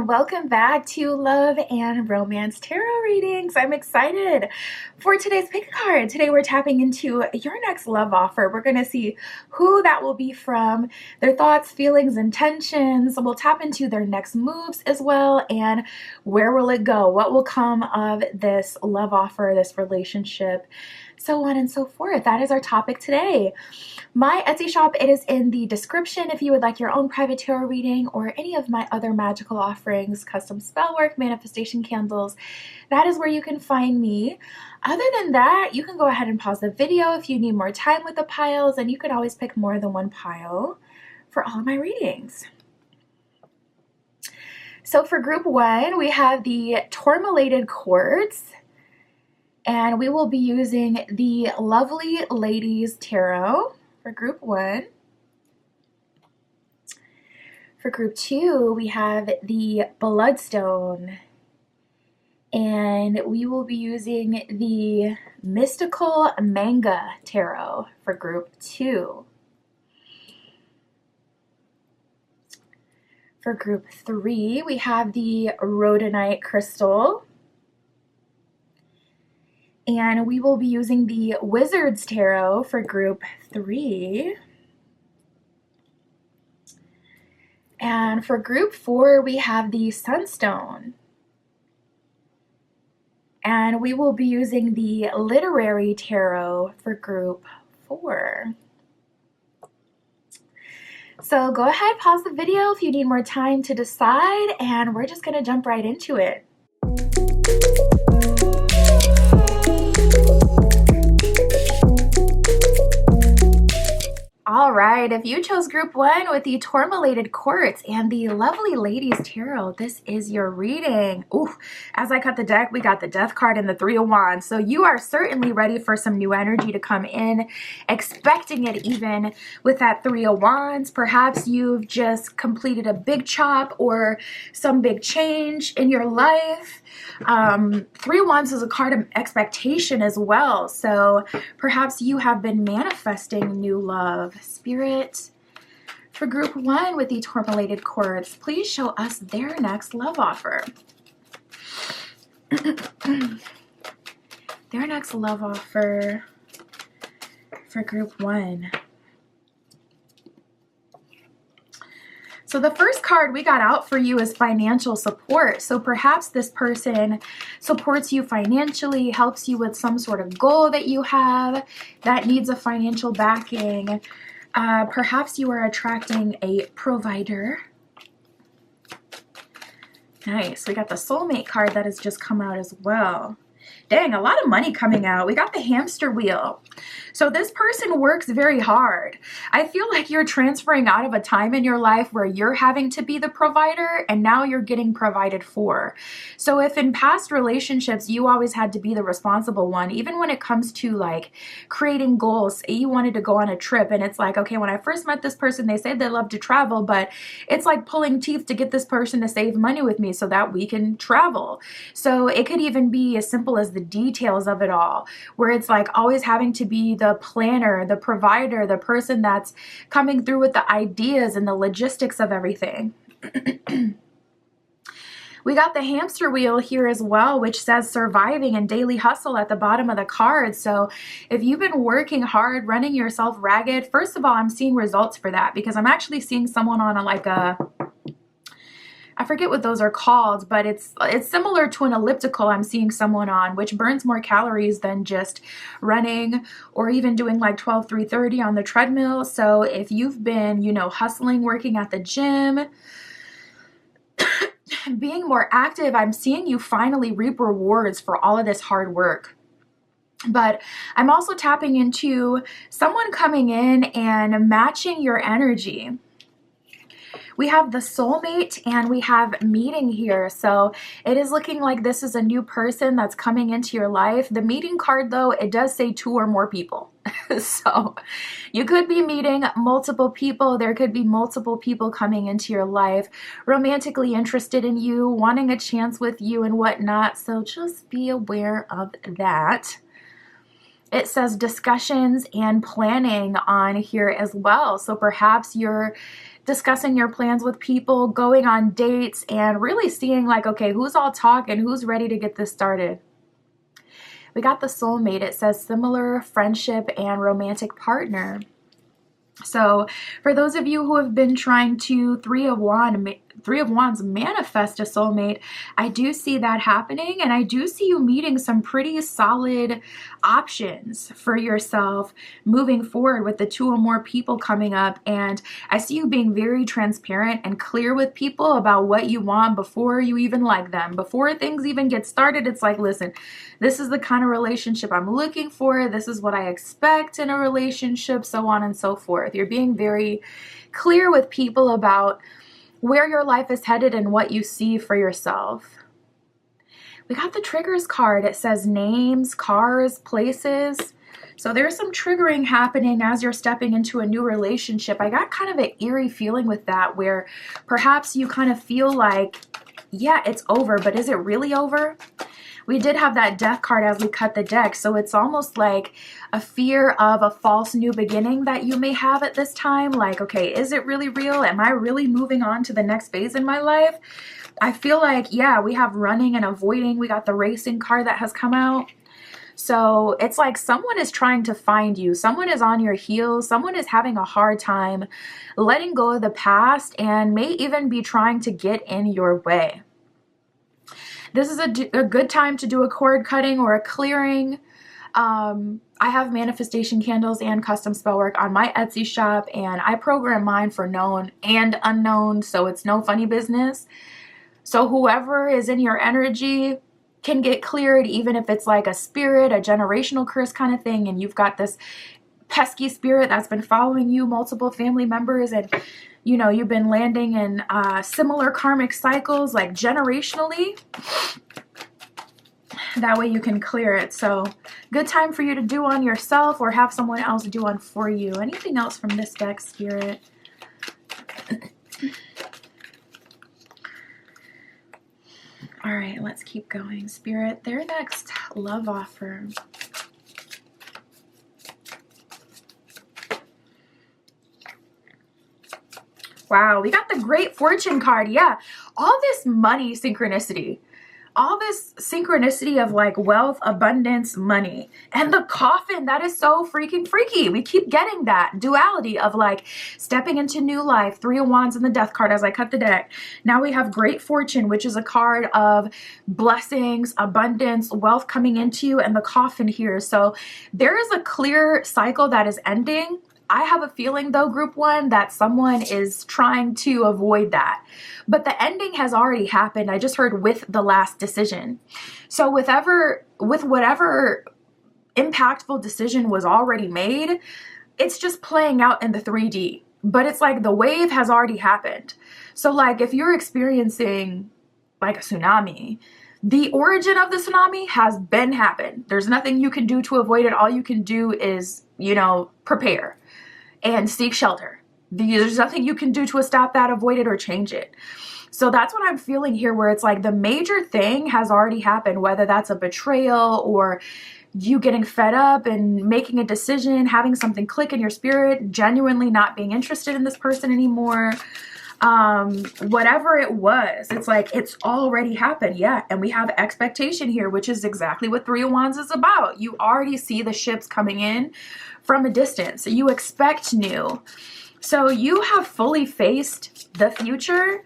and welcome back to Love and Romance Tarot Readings. I'm excited for today's pick a card. Today we're tapping into your next love offer. We're going to see who that will be from, their thoughts, feelings, intentions. We'll tap into their next moves as well, and where will it go? What will come of this love offer, this relationship, so on and so forth. That is our topic today. My Etsy shop, it is in the description if you would like your own private tarot reading or any of my other magical offerings, custom spell work, manifestation candles. That is where you can find me. Other than that, you can go ahead and pause the video if you need more time with the piles, and you can always pick more than one pile for all of my readings. So for group one, we have the Tourmalated Quartz. And we will be using the Lovely Ladies Tarot for group one. For group two, we have the Bloodstone. And we will be using the Mystical Manga Tarot for group two. For group three, we have the Rhodonite Crystal. And we will be using the Wizard's Tarot for group three. And for group four, we have the Sunstone. And we will be using the Literary Tarot for group four. So go ahead, pause the video if you need more time to decide, and we're just going to jump right into it. All right, if you chose group one with the Tourmalated Quartz and the Lovely Ladies Tarot, this is your reading. Ooh, as I cut the deck, we got the Death card and the Three of Wands. So you are certainly ready for some new energy to come in, expecting it even with that Three of Wands. Perhaps you've just completed a big chop or some big change in your life. Three of Wands is a card of expectation as well. So perhaps you have been manifesting new love. Spirit, for group one with the Tourmalated Quartz, please show us their next love offer. Their next love offer for group one. So the first card we got out for you is financial support. So perhaps this person supports you financially, helps you with some sort of goal that you have that needs a financial backing. Perhaps you are attracting a provider. Nice. We got the soulmate card that has just come out as well. Dang, a lot of money coming out. We got the hamster wheel. So this person works very hard. I feel like you're transferring out of a time in your life where you're having to be the provider and now you're getting provided for. So if in past relationships you always had to be the responsible one, even when it comes to like creating goals, you wanted to go on a trip and it's like, okay, when I first met this person, they said they love to travel, but it's like pulling teeth to get this person to save money with me so that we can travel. So it could even be as simple as the details of it all, where it's like always having to be the planner, the provider, the person that's coming through with the ideas and the logistics of everything. We got the hamster wheel here as well, which says surviving and daily hustle at the bottom of the card. So if you've been working hard, running yourself ragged, first of all, I'm seeing results for that because I'm actually seeing someone on I forget what those are called, but it's similar to an elliptical I'm seeing someone on, which burns more calories than just running or even doing like 12-3-30 on the treadmill. So if you've been, hustling, working at the gym, being more active, I'm seeing you finally reap rewards for all of this hard work. But I'm also tapping into someone coming in and matching your energy. We have the soulmate and we have meeting here. So it is looking like this is a new person that's coming into your life. The meeting card, though, it does say 2 or more people. So you could be meeting multiple people. There could be multiple people coming into your life, romantically interested in you, wanting a chance with you and whatnot. So just be aware of that. It says discussions and planning on here as well. So perhaps you're discussing your plans with people, going on dates, and really seeing like, okay, who's all talking, who's ready to get this started. We got the soulmate. It says similar friendship and romantic partner. So for those of you who have been trying to Three of Wands manifest a soulmate, I do see that happening, and I do see you meeting some pretty solid options for yourself moving forward with the 2 or more people coming up. And I see you being very transparent and clear with people about what you want before you even like them. Before things even get started, it's like, listen, this is the kind of relationship I'm looking for. This is what I expect in a relationship, so on and so forth. You're being very clear with people about where your life is headed and what you see for yourself. We got the triggers card. It says names, cars, places. So there's some triggering happening as you're stepping into a new relationship. I got kind of an eerie feeling with that, where perhaps you kind of feel like, yeah, it's over, but is it really over? We did have that death card as we cut the deck, so it's almost like a fear of a false new beginning that you may have at this time. Like, okay, is it really real? Am I really moving on to the next phase in my life? I feel like, yeah, we have running and avoiding. We got the racing card that has come out. So it's like someone is trying to find you. Someone is on your heels. Someone is having a hard time letting go of the past and may even be trying to get in your way. This is a good time to do a cord cutting or a clearing. I have manifestation candles and custom spell work on my Etsy shop, and I program mine for known and unknown, so it's no funny business. So whoever is in your energy can get cleared, even if it's like a spirit, a generational curse kind of thing, and you've got this pesky spirit that's been following you, multiple family members, and you know, you've been landing in similar karmic cycles, like generationally. That way you can clear it. So good time for you to do on yourself or have someone else do on for you. Anything else from this deck, Spirit? All right, let's keep going. Spirit, their next love offer. Wow, we got the Great Fortune card. Yeah, all this money synchronicity. All this synchronicity of like wealth, abundance, money. And the coffin, that is so freaking freaky. We keep getting that duality of like stepping into new life. 3 of Wands and the Death card as I cut the deck. Now we have Great Fortune, which is a card of blessings, abundance, wealth coming into you, and the coffin here. So there is a clear cycle that is ending. I have a feeling though, group 1, that someone is trying to avoid that. But the ending has already happened. I just heard with the last decision. So with whatever impactful decision was already made, it's just playing out in the 3D. But it's like the wave has already happened. So like if you're experiencing like a tsunami, the origin of the tsunami has been happened. There's nothing you can do to avoid it. All you can do is, you know, prepare and seek shelter. There's nothing you can do to stop that, avoid it, or change it. So that's what I'm feeling here, where it's like the major thing has already happened, whether that's a betrayal or you getting fed up and making a decision, having something click in your spirit, genuinely not being interested in this person anymore. Whatever it was, it's like it's already happened. Yeah. And we have expectation here, which is exactly what 3 of Wands is about. You already see the ships coming in from a distance. You expect new. So you have fully faced the future.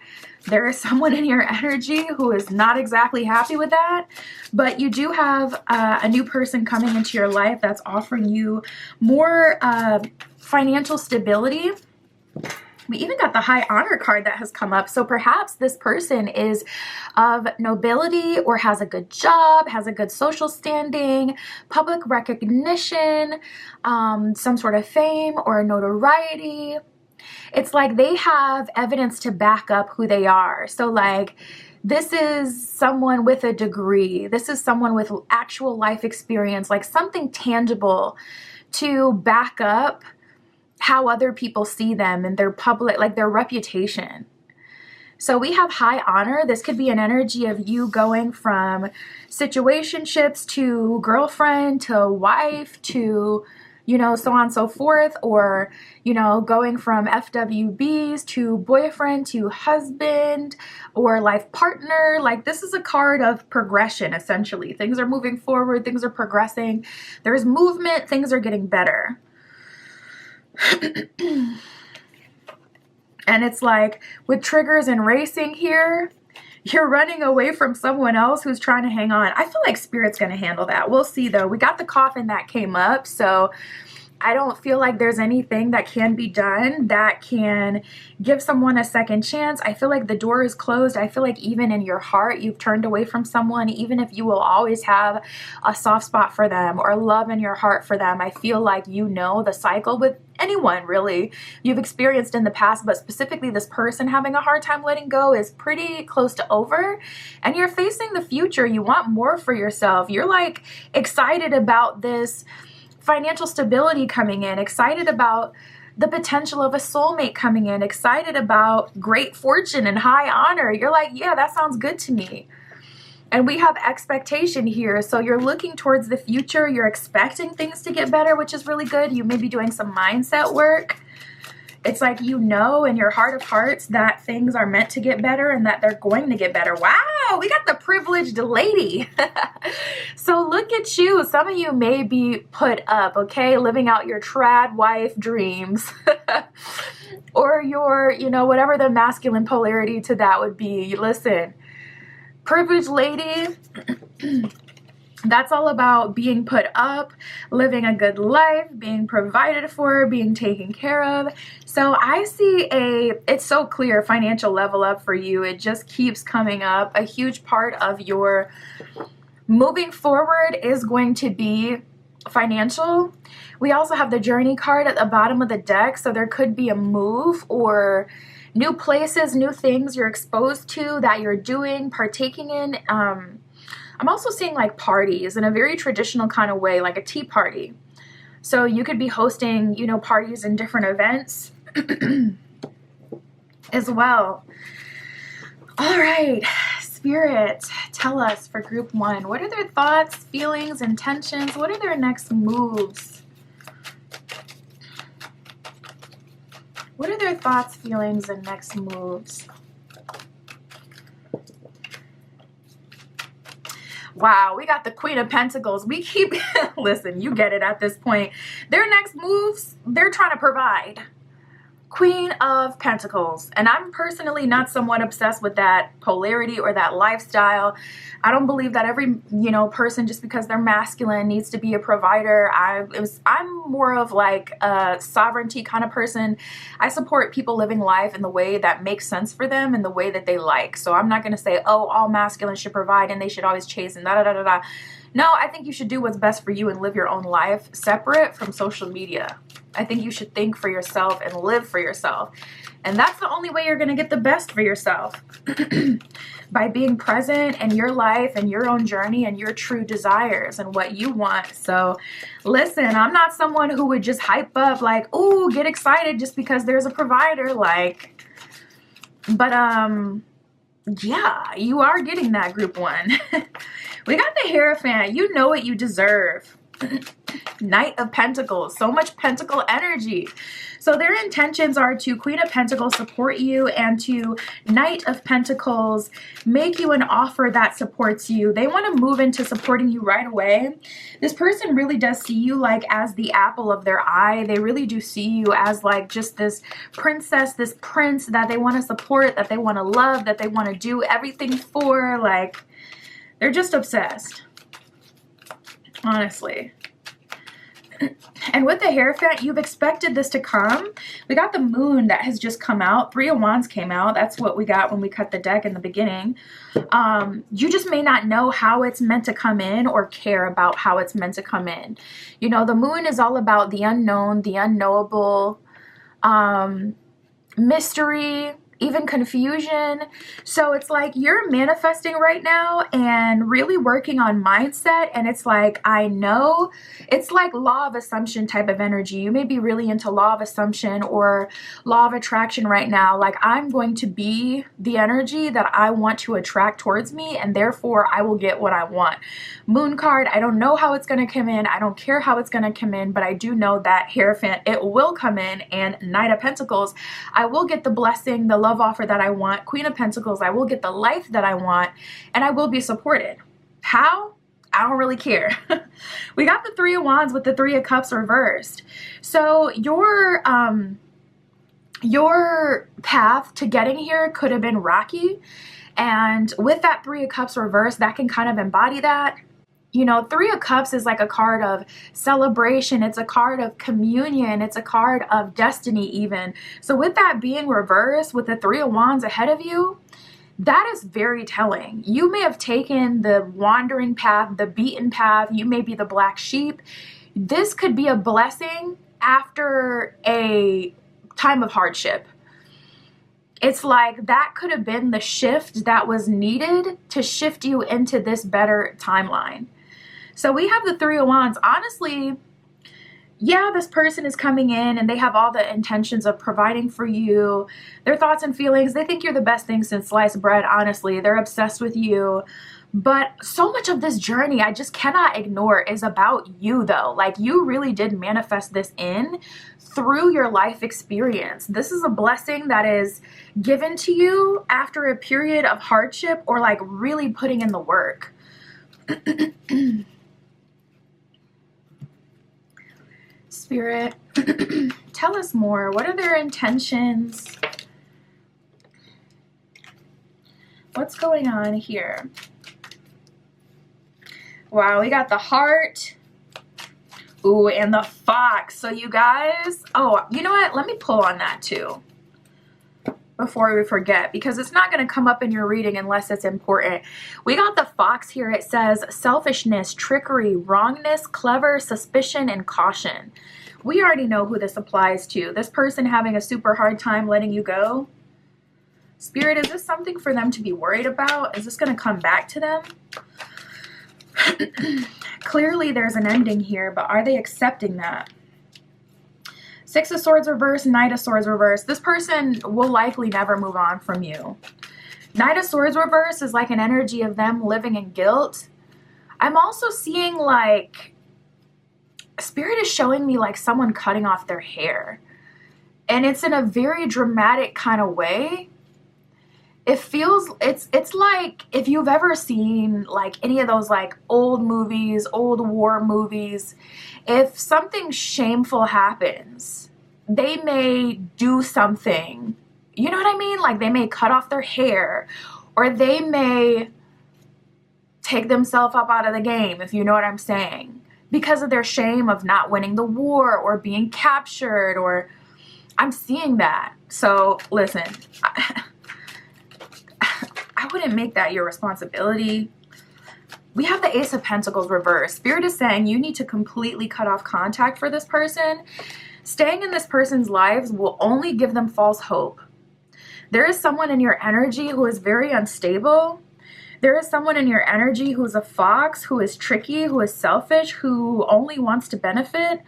There is someone in your energy who is not exactly happy with that, but you do have a new person coming into your life that's offering you more financial stability. We even got the High Honor card that has come up. So perhaps this person is of nobility or has a good job, has a good social standing, public recognition, some sort of fame or notoriety. It's like they have evidence to back up who they are. So like this is someone with a degree. This is someone with actual life experience, like something tangible to back up how other people see them and their public, like their reputation. So we have High Honor. This could be an energy of you going from situationships to girlfriend to wife to you know, so on and so forth, or, you know, going from FWBs to boyfriend to husband or life partner. Like, this is a card of progression, essentially. Things are moving forward, things are progressing, there's movement, things are getting better. And it's like with triggers and racing here, you're running away from someone else who's trying to hang on. I feel like Spirit's going to handle that. We'll see, though. We got the coffin that came up, so I don't feel like there's anything that can be done that can give someone a second chance. I feel like the door is closed. I feel like even in your heart, you've turned away from someone, even if you will always have a soft spot for them or love in your heart for them. I feel like you know the cycle with anyone, really, you've experienced in the past, but specifically this person having a hard time letting go is pretty close to over, and you're facing the future. You want more for yourself. You're like excited about this financial stability coming in, excited about the potential of a soulmate coming in, excited about great fortune and high honor. You're like, yeah, that sounds good to me. And we have expectation here. So you're looking towards the future. You're expecting things to get better, which is really good. You may be doing some mindset work. It's like, you know, in your heart of hearts that things are meant to get better and that they're going to get better. Wow, we got the privileged lady. So look at you. Some of you may be put up, okay, living out your trad wife dreams. Or your, you know, whatever the masculine polarity to that would be. Listen, privileged lady, that's all about being put up, living a good life, being provided for, being taken care of. So I see it's so clear, financial level up for you. It just keeps coming up. A huge part of your moving forward is going to be financial. We also have the Journey card at the bottom of the deck. So there could be a move or new places, new things you're exposed to that you're doing, partaking in. I'm also seeing like parties in a very traditional kind of way, like a tea party. So you could be hosting, you know, parties and different events as well. All right, Spirit, tell us for group one, what are their thoughts, feelings, intentions? What are their next moves? What are their thoughts, feelings, and next moves? Wow, we got the Queen of Pentacles. We keep, listen, you get it at this point. Their next moves, they're trying to provide. Queen of Pentacles. And I'm personally not somewhat obsessed with that polarity or that lifestyle. I don't believe that every, you know, person, just because they're masculine, needs to be a provider. I'm more of like a sovereignty kind of person. I support people living life in the way that makes sense for them and the way that they like. So I'm not going to say, oh, all masculine should provide and they should always chase and da da da da da. No, I think you should do what's best for you and live your own life separate from social media. I think you should think for yourself and live for yourself. And that's the only way you're going to get the best for yourself. By being present in your life and your own journey and your true desires and what you want. So listen, I'm not someone who would just hype up like, ooh, get excited just because there's a provider. Like, but yeah, you are getting that group one. We got the Hierophant. You know what you deserve. Knight of Pentacles. So much pentacle energy. So their intentions are to Queen of Pentacles support you and to Knight of Pentacles make you an offer that supports you. They want to move into supporting you right away. This person really does see you like as the apple of their eye. They really do see you as like just this princess, this prince that they want to support, that they want to love, that they want to do everything for. Like, they're just obsessed. Honestly. And with the Hierophant, you've expected this to come. We got the Moon that has just come out. Three of Wands came out. That's what we got when we cut the deck in the beginning. You just may not know how it's meant to come in or care about how it's meant to come in. You know, the Moon is all about the unknown, the unknowable, mystery. even confusion. So it's like you're manifesting right now and really working on mindset. And it's like, I know it's like law of assumption type of energy. You may be really into law of assumption or law of attraction right now. Like, I'm going to be the energy that I want to attract towards me, and therefore I will get what I want. Moon card, I don't know how it's going to come in. I don't care how it's going to come in, but I do know that Hierophant, it will come in. And Knight of Pentacles, I will get the blessing, the love offer that I want. Queen of Pentacles, I will get the life that I want, and I will be supported. How? I don't really care. We got the Three of Wands with the Three of Cups reversed. So your path to getting here could have been rocky. And with that Three of Cups reversed, that can kind of embody that. You know, Three of Cups is like a card of celebration. It's a card of communion. It's a card of destiny even. So with that being reversed, with the Three of Wands ahead of you, that is very telling. You may have taken the wandering path, the beaten path. You may be the black sheep. This could be a blessing after a time of hardship. It's like that could have been the shift that was needed to shift you into this better timeline. So we have the Three of Wands. Honestly, yeah, this person is coming in and they have all the intentions of providing for you. Their thoughts and feelings, they think you're the best thing since sliced bread, honestly. They're obsessed with you. But so much of this journey I just cannot ignore is about you, though. Like, you really did manifest this in through your life experience. This is a blessing that is given to you after a period of hardship or like really putting in the work. Spirit, tell us more. What are their intentions? What's going on here? Wow, we got the heart. Ooh, and the fox. So you guys, oh, you know what? Let me pull on that too before we forget, because it's not going to come up in your reading unless it's important. We got the fox here. It says selfishness, trickery, wrongness, clever, suspicion, and caution. We already know who this applies to. This person having a super hard time letting you go. Spirit, is this something for them to be worried about? Is this going to come back to them? Clearly there's an ending here, but are they accepting that? Six of Swords reverse, Knight of Swords reverse. This person will likely never move on from you. Knight of Swords reverse is like an energy of them living in guilt. I'm also seeing like Spirit is showing me like someone cutting off their hair, and it's in a very dramatic kind of way. It feels, it's like if you've ever seen like any of those like old movies, old war movies, if something shameful happens, they may do something, you know what I mean? Like they may cut off their hair, or they may take themselves up out of the game, if you know what I'm saying, because of their shame of not winning the war or being captured, or I'm seeing that. So listen, I wouldn't make that your responsibility. We have the Ace of Pentacles reversed. Spirit is saying you need to completely cut off contact for this person. Staying in this person's lives will only give them false hope. There is someone in your energy who is very unstable. There is someone in your energy who is a fox, who is tricky, who is selfish, who only wants to benefit.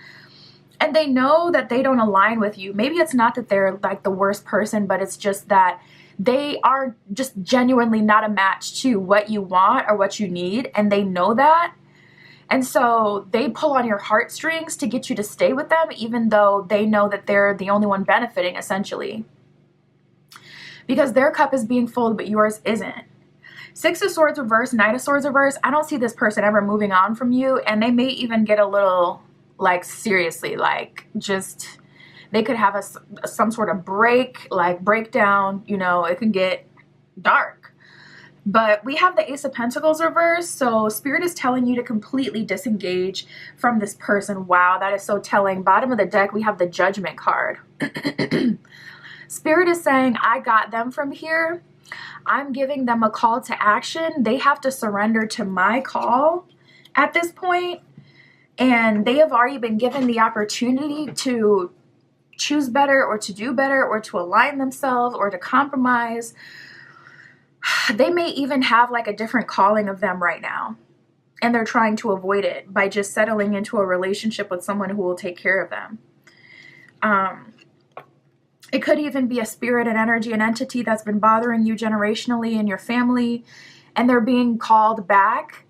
And they know that they don't align with you. Maybe it's not that they're like the worst person, but it's just that they are just genuinely not a match to what you want or what you need, and they know that. And so they pull on your heartstrings to get you to stay with them, even though they know that they're the only one benefiting, essentially. Because their cup is being full, but yours isn't. Six of Swords reverse, Knight of Swords reverse. I don't see this person ever moving on from you, and they may even get a little, like, seriously, like, just... They could have some sort of breakdown, you know, it can get dark. But we have the Ace of Pentacles reversed, so Spirit is telling you to completely disengage from this person. Wow, that is so telling. Bottom of the deck, we have the Judgment card. Spirit is saying, I got them from here. I'm giving them a call to action. They have to surrender to my call at this point, and they have already been given the opportunity to choose better or to do better or to align themselves or to compromise. They may even have like a different calling of them right now, and they're trying to avoid it by just settling into a relationship with someone who will take care of them. It could even be a spirit, an energy, an entity that's been bothering you generationally in your family, and they're being called back,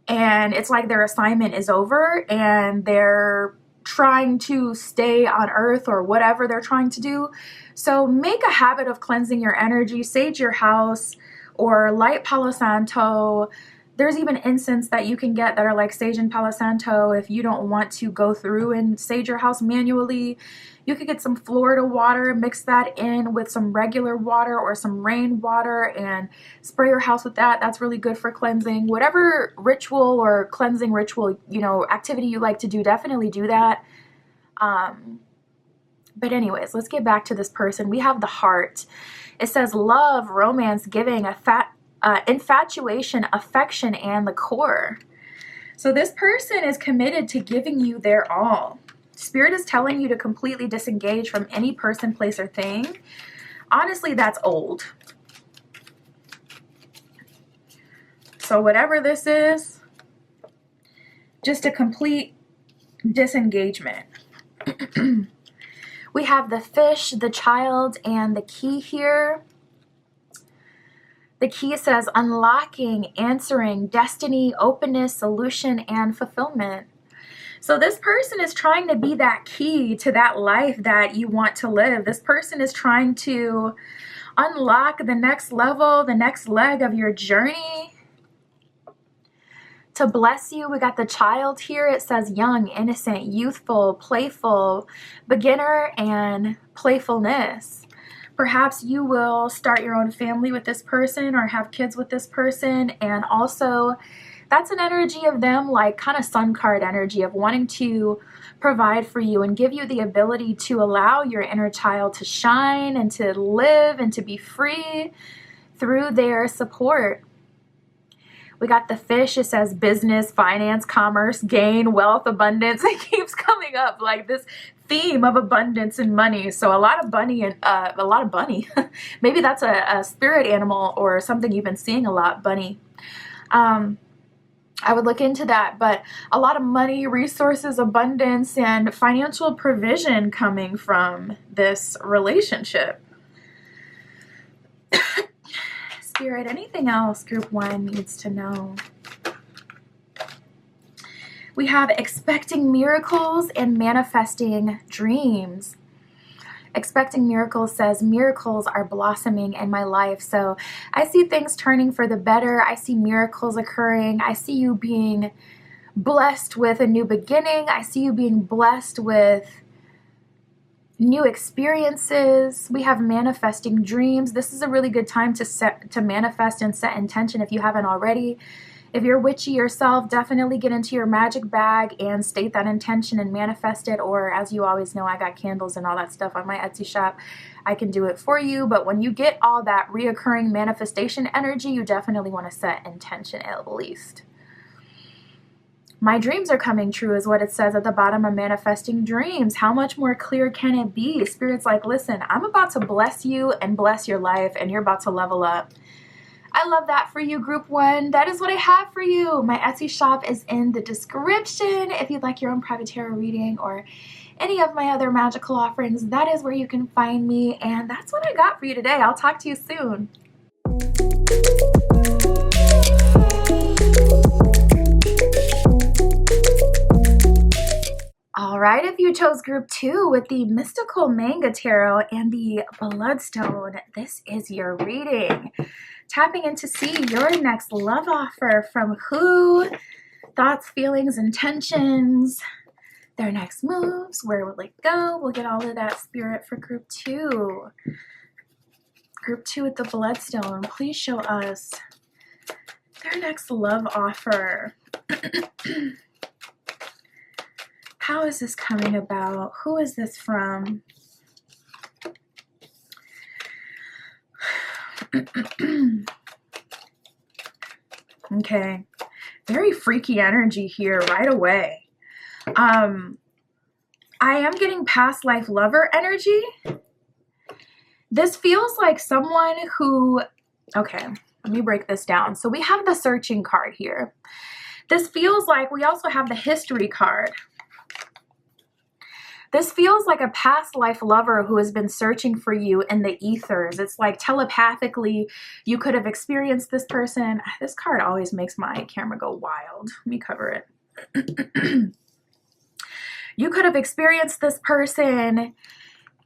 and it's like their assignment is over and they're trying to stay on earth or whatever they're trying to do. So make a habit of cleansing your energy, sage your house, or light Palo Santo. There's even incense that you can get that are like sage and Palo Santo if you don't want to go through and sage your house manually. You could get some Florida water, mix that in with some regular water or some rain water and spray your house with that. That's really good for cleansing. Whatever ritual or cleansing ritual, you know, activity you like to do, definitely do that. But anyways, let's get back to this person. We have the heart. It says love, romance, giving, infatuation, affection, and the core. So this person is committed to giving you their all. Spirit is telling you to completely disengage from any person, place, or thing. Honestly, that's old. So whatever this is, just a complete disengagement. We have the fish, the child, and the key here. The key says unlocking, answering, destiny, openness, solution, and fulfillment. So this person is trying to be that key to that life that you want to live. This person is trying to unlock the next level, the next leg of your journey. To bless you, we got the child here. It says young, innocent, youthful, playful, beginner, and playfulness. Perhaps you will start your own family with this person or have kids with this person, and also that's an energy of them, like kind of sun card energy of wanting to provide for you and give you the ability to allow your inner child to shine and to live and to be free through their support. We got the fish. It says business, finance, commerce, gain, wealth, abundance. It keeps coming up like this theme of abundance and money. So a lot of bunny and a lot of bunny. Maybe that's a spirit animal or something you've been seeing a lot, bunny. I would look into that, but a lot of money, resources, abundance, and financial provision coming from this relationship. Spirit, anything else Group 1 needs to know? We have expecting miracles and manifesting dreams. Expecting miracles says miracles are blossoming in my life. So I see things turning for the better. I see miracles occurring. I see you being blessed with a new beginning. I see you being blessed with new experiences. We have manifesting dreams. This is a really good time to manifest and set intention if you haven't already. If you're witchy yourself, definitely get into your magic bag and state that intention and manifest it. Or as you always know, I got candles and all that stuff on my Etsy shop. I can do it for you. But when you get all that reoccurring manifestation energy, you definitely want to set intention at least. My dreams are coming true is what it says at the bottom of manifesting dreams. How much more clear can it be? Spirit's like, listen, I'm about to bless you and bless your life, and you're about to level up. I love that for you, Group 1. That is what I have for you. My Etsy shop is in the description. If you'd like your own private tarot reading or any of my other magical offerings, that is where you can find me. And that's what I got for you today. I'll talk to you soon. All right, if you chose Group 2 with the Mystical Manga Tarot and the Bloodstone, this is your reading. Tapping in to see your next love offer from who, thoughts, feelings, intentions, their next moves, where will it go? We'll get all of that, Spirit, for Group 2. Group 2 with the Bloodstone, please show us their next love offer. How is this coming about? Who is this from? Okay, very freaky energy here right away. I am getting past life lover energy. This feels like someone who, okay, let me break this down. So we have the searching card here. This feels like we also have the history card. This feels like a past life lover who has been searching for you in the ethers. It's like telepathically, you could have experienced this person. This card always makes my camera go wild. Let me cover it. You could have experienced this person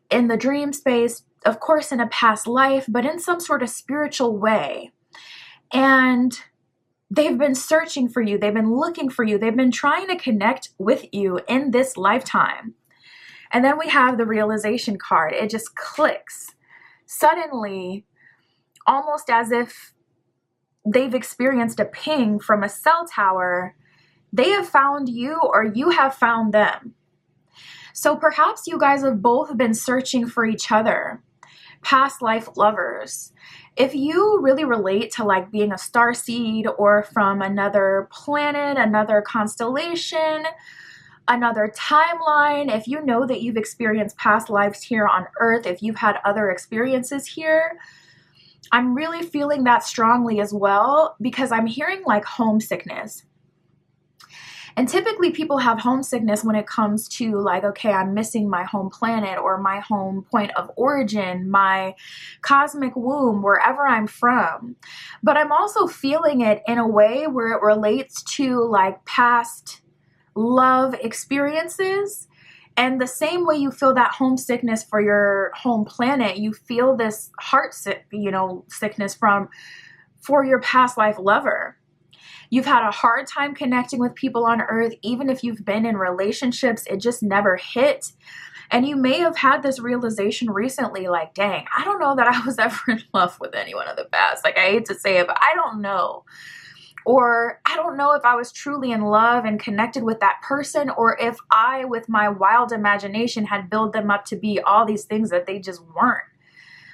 in the dream space, of course, in a past life, but in some sort of spiritual way. And they've been searching for you. They've been looking for you. They've been trying to connect with you in this lifetime. And then we have the realization card. It just clicks. Suddenly, almost as if they've experienced a ping from a cell tower, they have found you or you have found them. So perhaps you guys have both been searching for each other, past life lovers. If you really relate to like being a starseed or from another planet, another constellation, another timeline, if you know that you've experienced past lives here on Earth, if you've had other experiences here, I'm really feeling that strongly as well, because I'm hearing like homesickness. And typically people have homesickness when it comes to like, okay, I'm missing my home planet or my home point of origin, my cosmic womb, wherever I'm from. But I'm also feeling it in a way where it relates to like past love experiences. And the same way you feel that homesickness for your home planet, you feel this heart sickness for your past life lover. You've had a hard time connecting with people on Earth. Even if you've been in relationships, it just never hit. And you may have had this realization recently, like, dang, I don't know that I was ever in love with anyone in the past. Like, I hate to say it, but I don't know. Or I don't know if I was truly in love and connected with that person, or if I, with my wild imagination, had built them up to be all these things that they just weren't.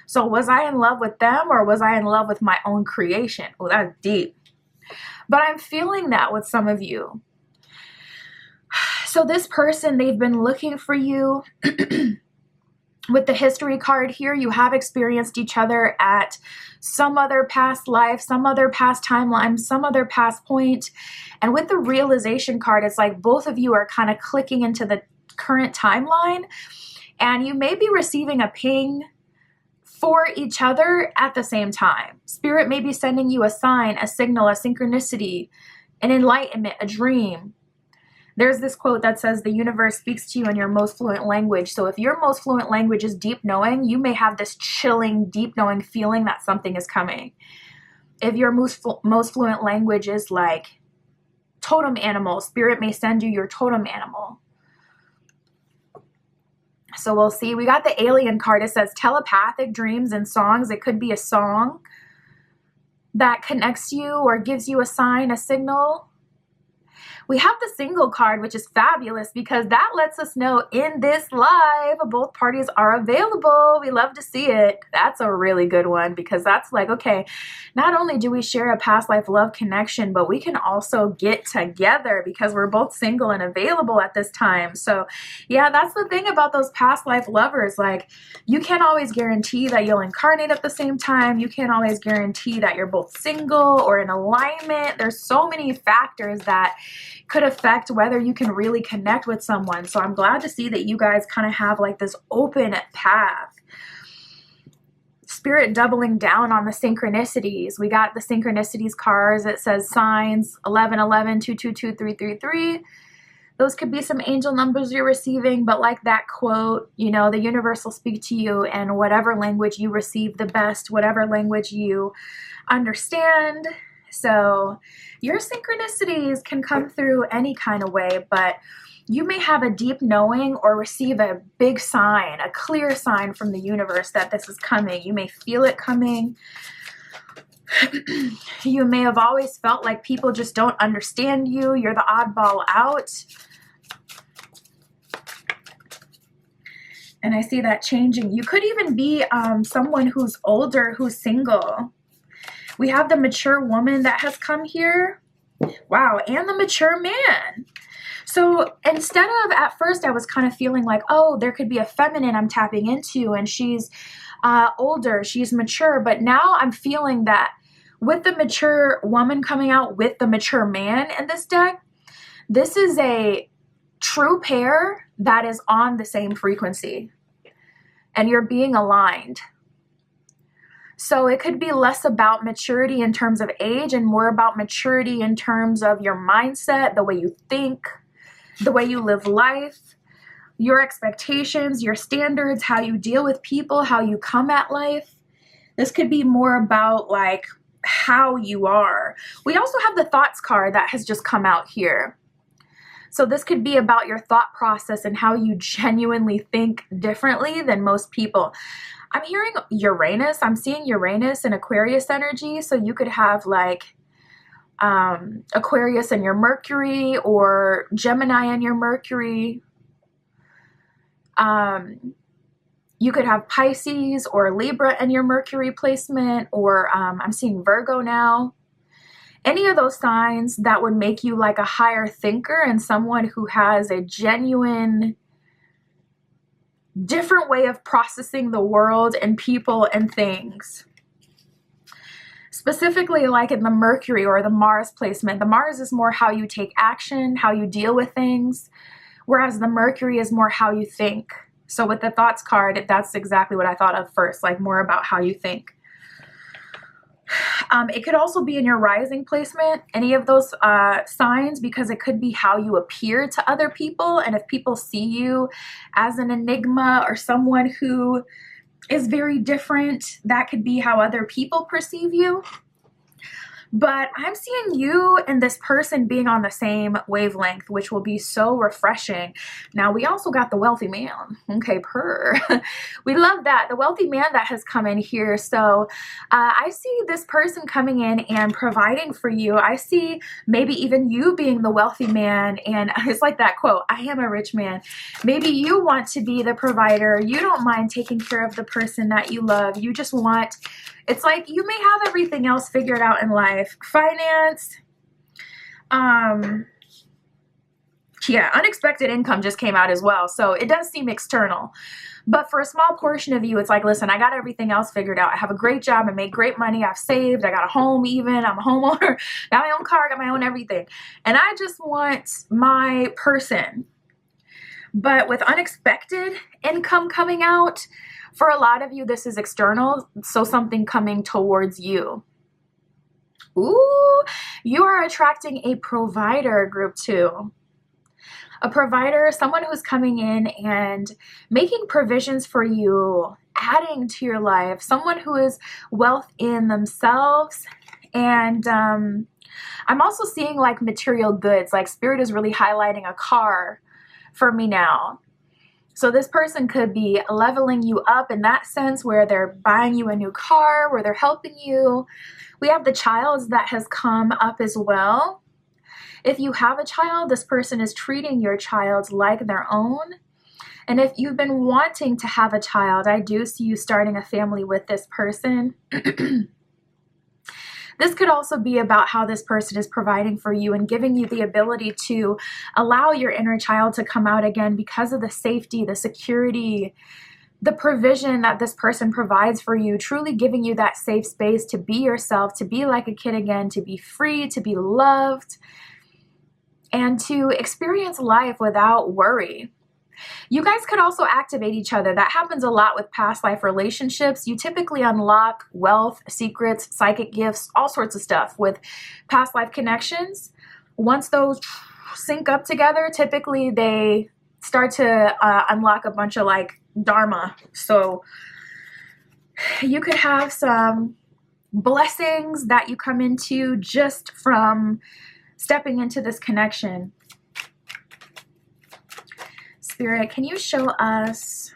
So was I in love with them, or was I in love with my own creation? Oh, that's deep. But I'm feeling that with some of you. So this person, they've been looking for you. With the history card here, you have experienced each other at some other past life, some other past timeline, some other past point. And with the realization card, it's like both of you are kind of clicking into the current timeline. And you may be receiving a ping for each other at the same time. Spirit may be sending you a sign, a signal, a synchronicity, an enlightenment, a dream. There's this quote that says the universe speaks to you in your most fluent language. So if your most fluent language is deep knowing, you may have this chilling, deep knowing feeling that something is coming. If your most fluent language is like totem animal, Spirit may send you your totem animal. So we'll see. We got the alien card. It says telepathic dreams and songs. It could be a song that connects you or gives you a sign, a signal. We have the single card, which is fabulous because that lets us know in this live, both parties are available. We love to see it. That's a really good one because that's like, okay, not only do we share a past life love connection, but we can also get together because we're both single and available at this time. So yeah, that's the thing about those past life lovers. Like you can't always guarantee that you'll incarnate at the same time. You can't always guarantee that you're both single or in alignment. There's so many factors that could affect whether you can really connect with someone. So I'm glad to see that you guys kind of have like this open path. Spirit doubling down on the synchronicities. We got the synchronicities cards. It says signs 1111 222 333. Those could be some angel numbers you're receiving, but like that quote, you know, the universe will speak to you in whatever language you receive the best, whatever language you understand. So your synchronicities can come through any kind of way, but you may have a deep knowing or receive a big sign, a clear sign from the universe that this is coming. You may feel it coming. You may have always felt like people just don't understand you. You're the oddball out. And I see that changing. You could even be someone who's older, who's single. We have the mature woman that has come here. Wow, and the mature man. So instead of, at first I was kind of feeling like, oh, there could be a feminine I'm tapping into and she's older, she's mature. But now I'm feeling that with the mature woman coming out with the mature man in this deck, this is a true pair that is on the same frequency and you're being aligned. So it could be less about maturity in terms of age and more about maturity in terms of your mindset, the way you think, the way you live life, your expectations, your standards, how you deal with people, how you come at life. This could be more about like how you are. We also have the thoughts card that has just come out here. So this could be about your thought process and how you genuinely think differently than most people. I'm hearing Uranus. I'm seeing Uranus and Aquarius energy. So you could have like Aquarius and your Mercury or Gemini and your Mercury. You could have Pisces or Libra and your Mercury placement, or I'm seeing Virgo now. Any of those signs that would make you like a higher thinker and someone who has a genuine, different way of processing the world and people and things. Specifically like in the Mercury or the Mars placement. The Mars is more how you take action, how you deal with things, whereas the Mercury is more how you think. So with the thoughts card, that's exactly what I thought of first, like more about how you think. It could also be in your rising placement, any of those signs, because it could be how you appear to other people. And if people see you as an enigma or someone who is very different, that could be how other people perceive you. But I'm seeing you and this person being on the same wavelength, which will be so refreshing. Now, we also got the wealthy man. Okay, we love that. The wealthy man that has come in here. So I see this person coming in and providing for you. I see maybe even you being the wealthy man. And it's like that quote, I am a rich man. Maybe you want to be the provider. You don't mind taking care of the person that you love. You just want... It's like you may have everything else figured out in life. Finance. Yeah, unexpected income just came out as well. So it does seem external. But for a small portion of you, it's like, listen, I got everything else figured out. I have a great job. I make great money. I've saved. I got a home even. I'm a homeowner. Got my own car. Got my own everything. And I just want my person. But with unexpected income coming out, for a lot of you, this is external, so something coming towards you. Ooh, you are attracting a provider, group 2. A provider, someone who's coming in and making provisions for you, adding to your life, someone who is wealth in themselves. And I'm also seeing like material goods, like Spirit is really highlighting a car for me now. So this person could be leveling you up in that sense where they're buying you a new car, where they're helping you. We have the child that has come up as well. If you have a child, this person is treating your child like their own. And if you've been wanting to have a child, I do see you starting a family with this person. This could also be about how this person is providing for you and giving you the ability to allow your inner child to come out again because of the safety, the security, the provision that this person provides for you, truly giving you that safe space to be yourself, to be like a kid again, to be free, to be loved, and to experience life without worry. You guys could also activate each other. That happens a lot with past life relationships. You typically unlock wealth, secrets, psychic gifts, all sorts of stuff with past life connections. Once those sync up together, typically they start to unlock a bunch of like dharma. So you could have some blessings that you come into just from stepping into this connection. Spirit, can you show us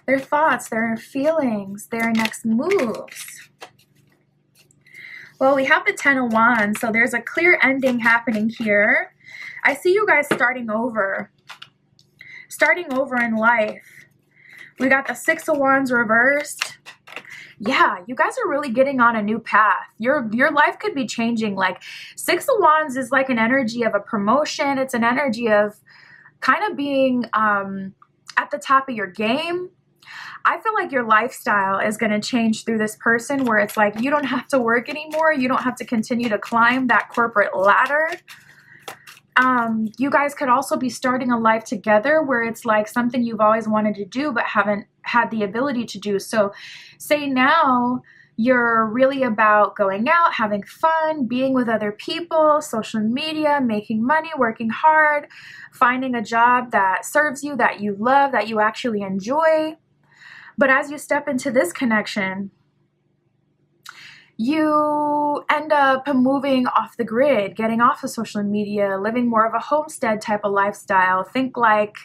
their thoughts, their feelings, their next moves? Well, we have the 10 of Wands, so there's a clear ending happening here. I see you guys starting over in life. We got the 6 of Wands reversed. Yeah, you guys are really getting on a new path. Your life could be changing. Like Six of Wands is like an energy of a promotion. It's an energy of kind of being at the top of your game. I feel like your lifestyle is going to change through this person, where it's like you don't have to work anymore. You don't have to continue to climb that corporate ladder. You guys could also be starting a life together where it's like something you've always wanted to do but haven't had the ability to do. So say now you're really about going out, having fun, being with other people, social media, making money, working hard, finding a job that serves you, that you love, that you actually enjoy. But as you step into this connection, you end up moving off the grid, getting off of social media, living more of a homestead type of lifestyle. Think like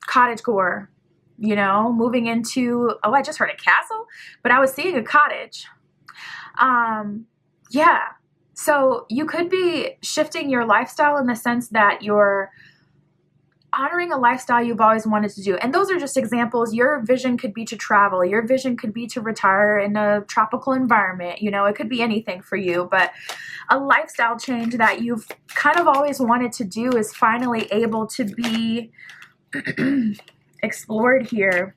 cottagecore, you know, moving into, oh, I just heard a castle, but I was seeing a cottage. Yeah. So you could be shifting your lifestyle in the sense that you're honoring a lifestyle you've always wanted to do. And those are just examples. Your vision could be to travel. Your vision could be to retire in a tropical environment. You know, it could be anything for you, but a lifestyle change that you've kind of always wanted to do is finally able to be explored here.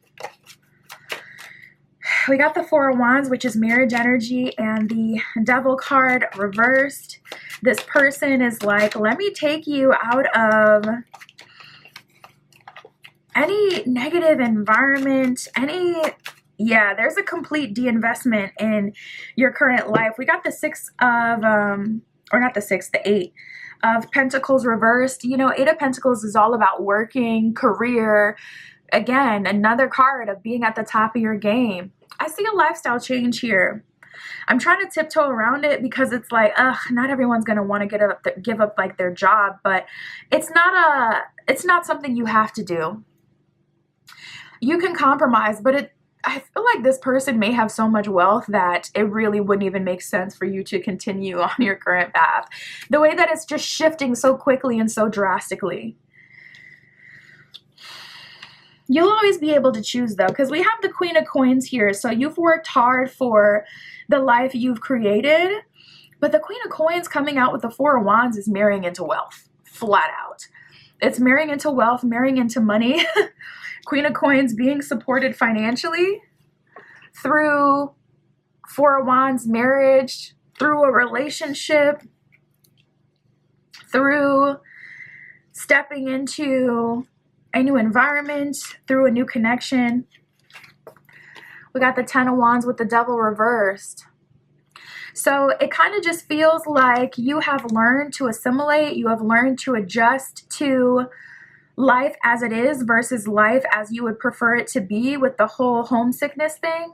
We got the Four of Wands, which is marriage energy, and the Devil card reversed. This person is like, let me take you out of any negative environment, yeah, there's a complete de-investment in your current life. We got the Six of, or not the Six, the Eight of Pentacles reversed. You know, Eight of Pentacles is all about working, career. Again, another card of being at the top of your game. I see a lifestyle change here. I'm trying to tiptoe around it because it's like, not everyone's going to want to give up like their job, but it's not something you have to do. You can compromise, but I feel like this person may have so much wealth that it really wouldn't even make sense for you to continue on your current path. The way that it's just shifting so quickly and so drastically. You'll always be able to choose though, because we have the Queen of Coins here. So you've worked hard for the life you've created, but the Queen of Coins coming out with the Four of Wands is marrying into wealth, flat out. It's marrying into wealth, marrying into money. Queen of Coins being supported financially through Four of Wands marriage, through a relationship, through stepping into a new environment, through a new connection. We got the Ten of Wands with the Devil reversed. So it kind of just feels like you have learned to assimilate, you have learned to adjust to life as it is versus life as you would prefer it to be with the whole homesickness thing.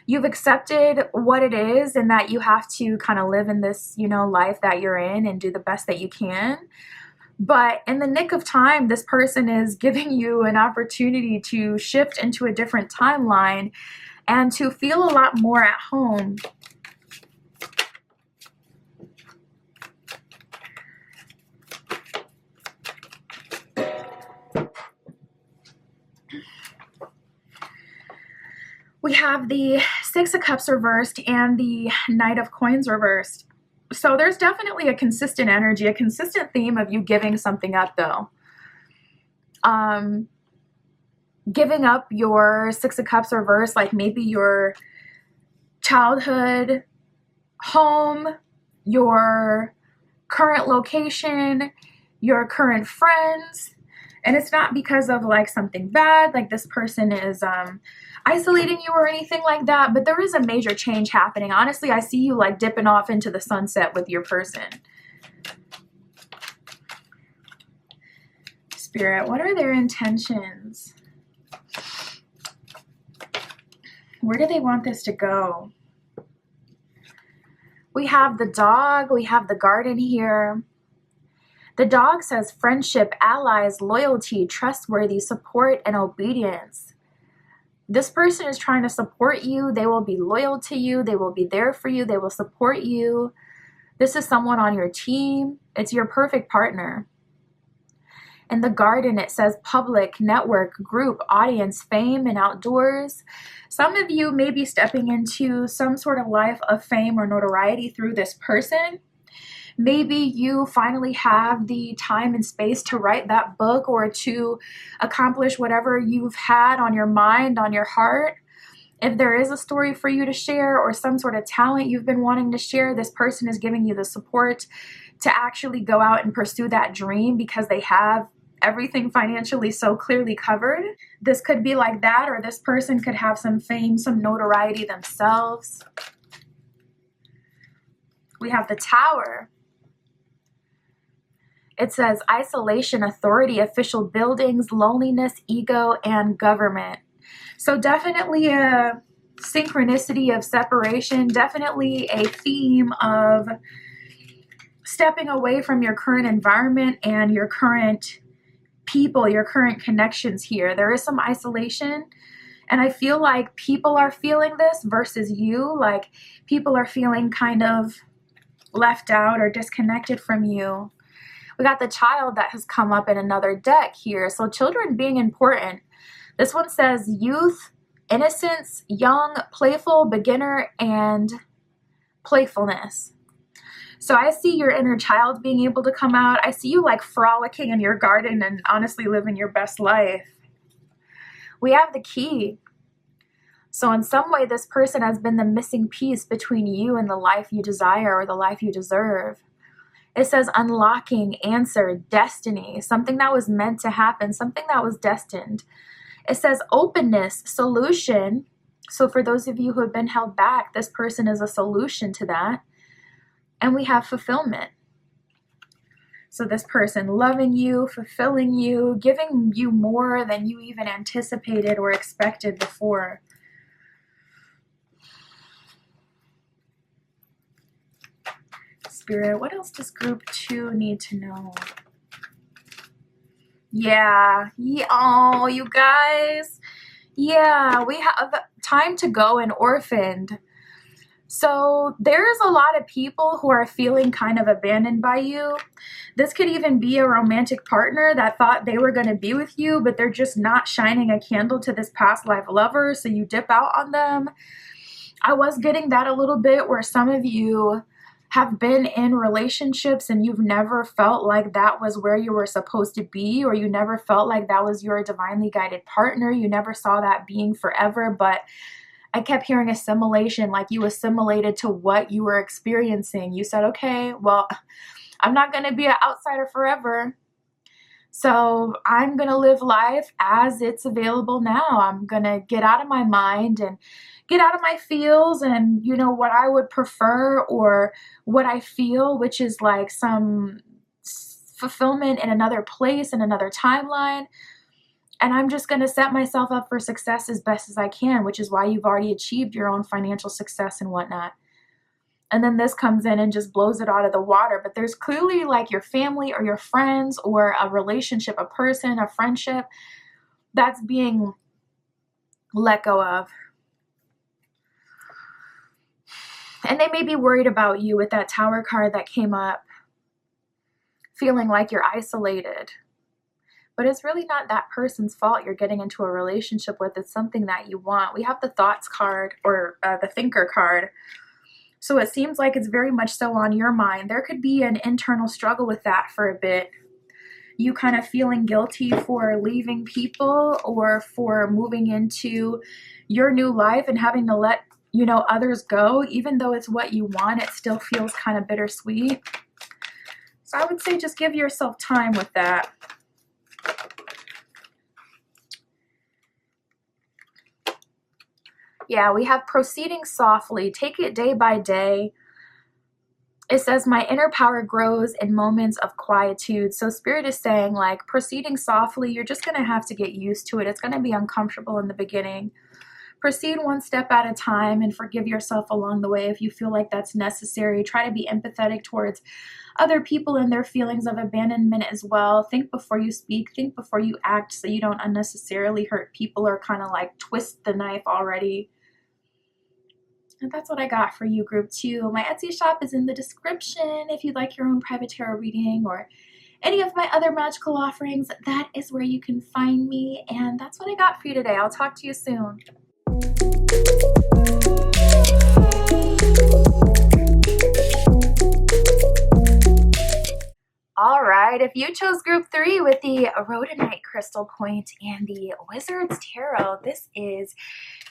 You've accepted what it is and that you have to kind of live in this, you know, life that you're in and do the best that you can. But in the nick of time, this person is giving you an opportunity to shift into a different timeline and to feel a lot more at home. We have the Six of Cups reversed and the Knight of Coins reversed. So there's definitely a consistent energy, a consistent theme of you giving something up though. Giving up your Six of Cups reversed, like maybe your childhood home, your current location, your current friends. And it's not because of like something bad, like this person is isolating you or anything like that, but there is a major change happening. Honestly, I see you like dipping off into the sunset with your person. Spirit, what are their intentions? Where do they want this to go? We have the dog, we have the garden here. The dog says friendship, allies, loyalty, trustworthy, support, and obedience. This person is trying to support you. They will be loyal to you. They will be there for you. They will support you. This is someone on your team. It's your perfect partner. In the garden, it says public, network, group, audience, fame, and outdoors. Some of you may be stepping into some sort of life of fame or notoriety through this person. Maybe you finally have the time and space to write that book or to accomplish whatever you've had on your mind, on your heart. If there is a story for you to share or some sort of talent you've been wanting to share, this person is giving you the support to actually go out and pursue that dream because they have everything financially so clearly covered. This could be like that, or this person could have some fame, some notoriety themselves. We have the Tower. It says isolation, authority, official buildings, loneliness, ego, and government. So definitely a synchronicity of separation, definitely a theme of stepping away from your current environment and your current people, your current connections here. There is some isolation, and I feel like people are feeling this versus you, like people are feeling kind of left out or disconnected from you. We got the Child that has come up in another deck here. So children being important. This one says youth, innocence, young, playful, beginner, and playfulness. So I see your inner child being able to come out. I see you like frolicking in your garden and honestly living your best life. We have the Key. So in some way, this person has been the missing piece between you and the life you desire or the life you deserve. It says unlocking, answer, destiny, something that was meant to happen, something that was destined. It says openness, solution. So for those of you who have been held back, this person is a solution to that. And we have fulfillment. So this person loving you, fulfilling you, giving you more than you even anticipated or expected before. Spirit, what else does group 2 need to know? Yeah. Oh, you guys. Yeah, we have time to go and orphaned. So there's a lot of people who are feeling kind of abandoned by you. This could even be a romantic partner that thought they were going to be with you, but they're just not shining a candle to this past life lover, so you dip out on them. I was getting that a little bit where some of you have been in relationships and you've never felt like that was where you were supposed to be, or you never felt like that was your divinely guided partner. You never saw that being forever, but I kept hearing assimilation, like you assimilated to what you were experiencing. You said, okay, well, I'm not going to be an outsider forever. So I'm going to live life as it's available now. I'm going to get out of my mind and get out of my feels and, you know, what I would prefer or what I feel, which is like some fulfillment in another place, in another timeline. And I'm just going to set myself up for success as best as I can, which is why you've already achieved your own financial success and whatnot. And then this comes in and just blows it out of the water. But there's clearly like your family or your friends or a relationship, a person, a friendship that's being let go of. And they may be worried about you with that Tower card that came up, feeling like you're isolated. But it's really not that person's fault you're getting into a relationship with. It's something that you want. We have the Thoughts card or the Thinker card. So it seems like it's very much so on your mind. There could be an internal struggle with that for a bit. You kind of feeling guilty for leaving people or for moving into your new life and having to let, you know, others go. Even though it's what you want, it still feels kind of bittersweet. So I would say just give yourself time with that. Yeah, we have proceeding softly. Take it day by day. It says, my inner power grows in moments of quietude. So Spirit is saying, like, proceeding softly, you're just going to have to get used to it. It's going to be uncomfortable in the beginning. Proceed one step at a time and forgive yourself along the way if you feel like that's necessary. Try to be empathetic towards other people and their feelings of abandonment as well. Think before you speak. Think before you act so you don't unnecessarily hurt people or kind of like twist the knife already. And that's what I got for you, group 2. My Etsy shop is in the description if you'd like your own private tarot reading or any of my other magical offerings, that is where you can find me. And that's what I got for you today. I'll talk to you soon. All right, if you chose group 3 with the rhodonite crystal point and the Wizard's Tarot, this is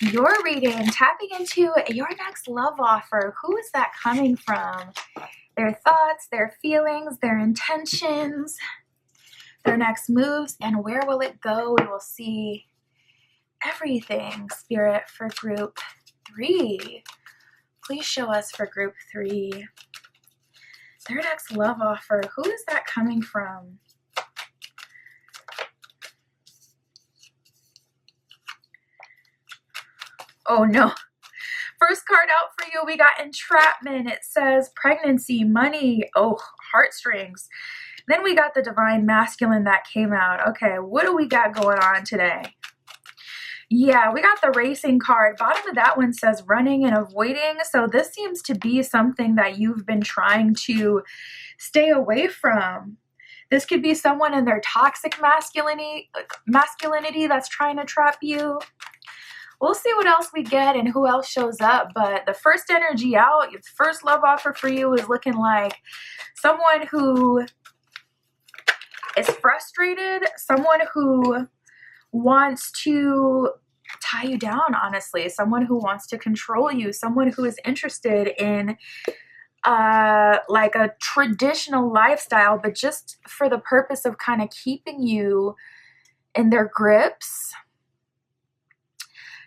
your reading, tapping into your next love offer. Who is that coming from? Their thoughts, their feelings, their intentions, their next moves, and where will it go? We will see everything, Spirit, for group 3. Please show us for group 3. Their next love offer. Who is that coming from? Oh no. First card out for you, we got entrapment. It says pregnancy, money, oh, heartstrings. Then we got the divine masculine that came out. Okay, what do we got going on today? Yeah, we got the racing card. Bottom of that one says running and avoiding. So this seems to be something that you've been trying to stay away from. This could be someone in their toxic masculinity that's trying to trap you. We'll see what else we get and who else shows up. But the first energy out, the first love offer for you is looking like someone who is frustrated, someone who wants to tie you down, honestly, someone who wants to control you, someone who is interested in like a traditional lifestyle, but just for the purpose of kind of keeping you in their grips.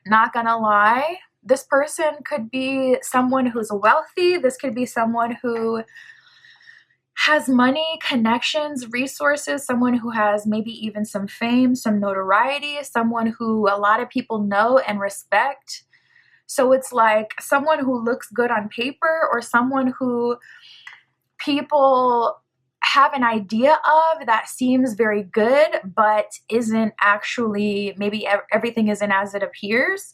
Not gonna lie, this person could be someone who's wealthy. This could be someone who has money, connections, resources, someone who has maybe even some fame, some notoriety, someone who a lot of people know and respect. So it's like someone who looks good on paper, or someone who people have an idea of that seems very good, but isn't actually, maybe everything isn't as it appears.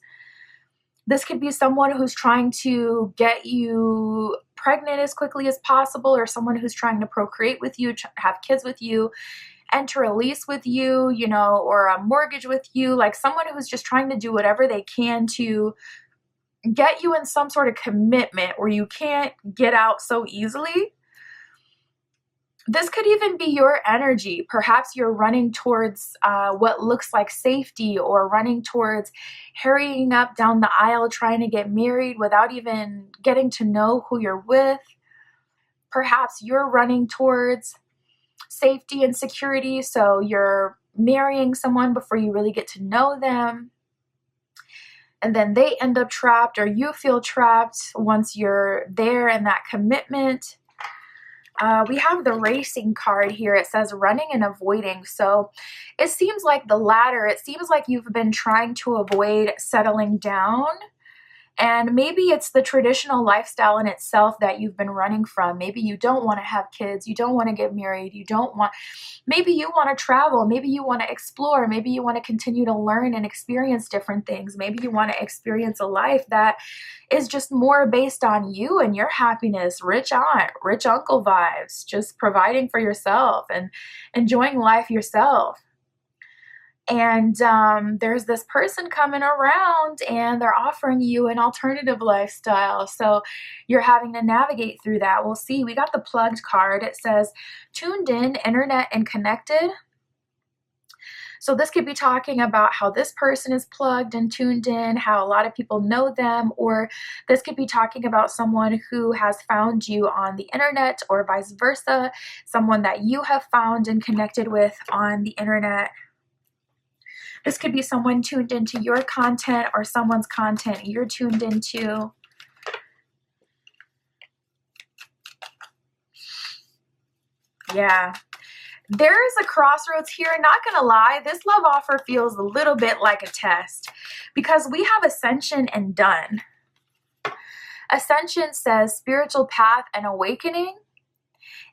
This could be someone who's trying to get you pregnant as quickly as possible, or someone who's trying to procreate with you, have kids with you, enter a lease with you, you know, or a mortgage with you, like someone who's just trying to do whatever they can to get you in some sort of commitment where you can't get out so easily. This could even be your energy. Perhaps you're running towards what looks like safety, or running towards hurrying up down the aisle trying to get married without even getting to know who you're with. Perhaps you're running towards safety and security, so you're marrying someone before you really get to know them. And then they end up trapped, or you feel trapped once you're there in that commitment. We have the racing card here. It says running and avoiding. So it seems like the latter. It seems like you've been trying to avoid settling down. And maybe it's the traditional lifestyle in itself that you've been running from. Maybe you don't want to have kids. You don't want to get married. Maybe you want to travel. Maybe you want to explore. Maybe you want to continue to learn and experience different things. Maybe you want to experience a life that is just more based on you and your happiness, rich aunt, rich uncle vibes, just providing for yourself and enjoying life yourself. And there's this person coming around and they're offering you an alternative lifestyle. So you're having to navigate through that. We'll see. We got the plugged card. It says tuned in, internet, and connected. So this could be talking about how this person is plugged and tuned in, how a lot of people know them, or this could be talking about someone who has found you on the internet, or vice versa, someone that you have found and connected with on the internet. This could be someone tuned into your content, or someone's content you're tuned into. Yeah. There's a crossroads here. Not gonna lie, this love offer feels a little bit like a test, because we have ascension and done. Ascension says spiritual path and awakening,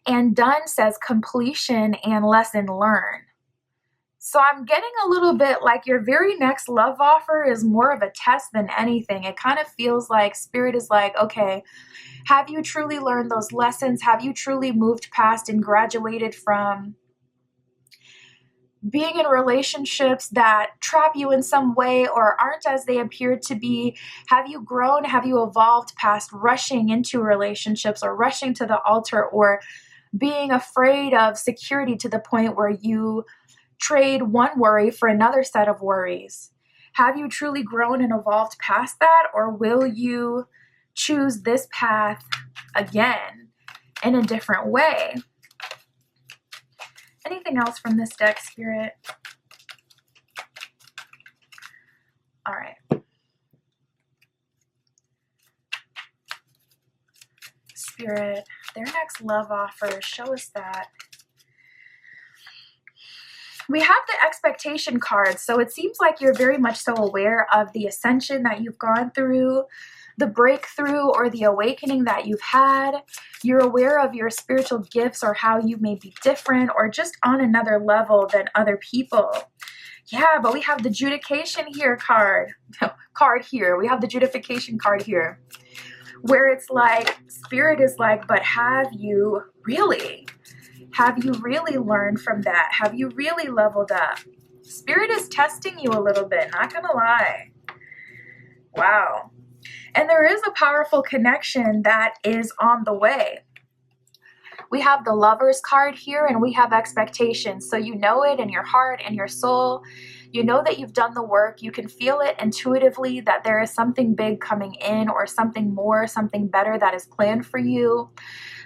and done says completion and lesson learned. So I'm getting a little bit like your very next love offer is more of a test than anything. It kind of feels like Spirit is like, okay, have you truly learned those lessons? Have you truly moved past and graduated from being in relationships that trap you in some way or aren't as they appear to be? Have you grown? Have you evolved past rushing into relationships or rushing to the altar or being afraid of security to the point where you trade one worry for another set of worries? Have you truly grown and evolved past that, or will you choose this path again in a different way? Anything else from this deck, Spirit? All right. Spirit, their next love offer, show us that. We have the expectation card, so it seems like you're very much so aware of the ascension that you've gone through, the breakthrough or the awakening that you've had. You're aware of your spiritual gifts or how you may be different or just on another level than other people. Yeah, but we have the adjudication here card. Here. We have the adjudication card here, where it's like, Spirit is like, but have you really? Have you really learned from that? Have you really leveled up? Spirit is testing you a little bit, not gonna lie. Wow. And there is a powerful connection that is on the way. We have the Lovers card here, and we have expectations. So you know it in your heart and your soul. You know that you've done the work. You can feel it intuitively that there is something big coming in, or something more, something better that is planned for you.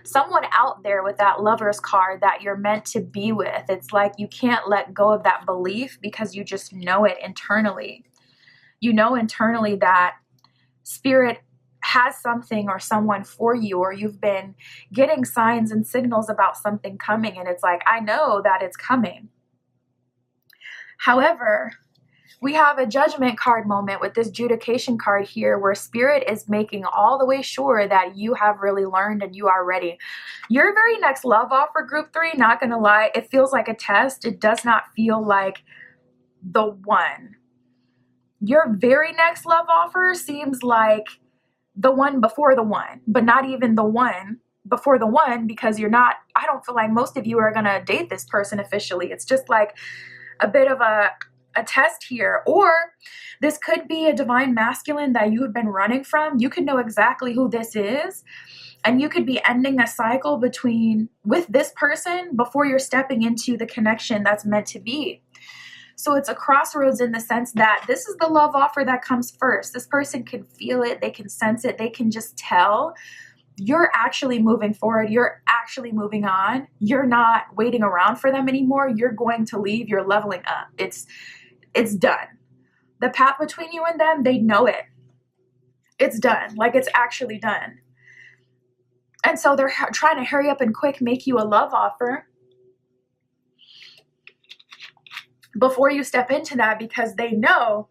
Someone out there with that Lovers card that you're meant to be with. It's like you can't let go of that belief because you just know it internally. You know internally that Spirit has something or someone for you, or you've been getting signs and signals about something coming, and it's like, I know that it's coming. However, we have a Judgment card moment with this adjudication card here, where Spirit is making all the way sure that you have really learned and you are ready. Your very next love offer, group 3, not gonna lie, it feels like a test. It does not feel like the one. Your very next love offer seems like the one before the one, but not even the one before the one, because you're not, I don't feel like most of you are gonna date this person officially. It's just like a bit of a test here. Or this could be a divine masculine that you have been running from. You could know exactly who this is, and you could be ending a cycle with this person before you're stepping into the connection that's meant to be. So it's a crossroads in the sense that this is the love offer that comes first. This person can feel it, they can sense it, they can just tell. You're actually moving forward, you're actually moving on. You're not waiting around for them anymore. You're going to leave, you're leveling up. It's done. The path between you and them, they know it. It's done, like it's actually done. And so they're trying to hurry up and quick make you a love offer before you step into that, because they know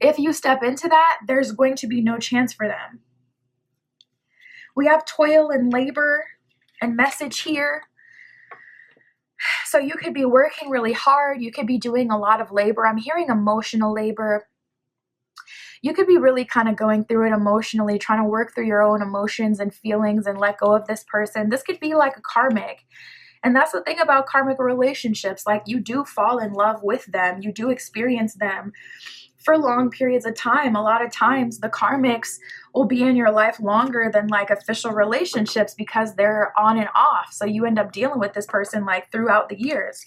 if you step into that, there's going to be no chance for them. We have toil and labor and message here. So you could be working really hard. You could be doing a lot of labor. I'm hearing emotional labor. You could be really kind of going through it emotionally, trying to work through your own emotions and feelings and let go of this person. This could be like a karmic. And that's the thing about karmic relationships. Like, you do fall in love with them. You do experience them for long periods of time. A lot of times the karmics will be in your life longer than like official relationships, because they're on and off. So you end up dealing with this person like throughout the years.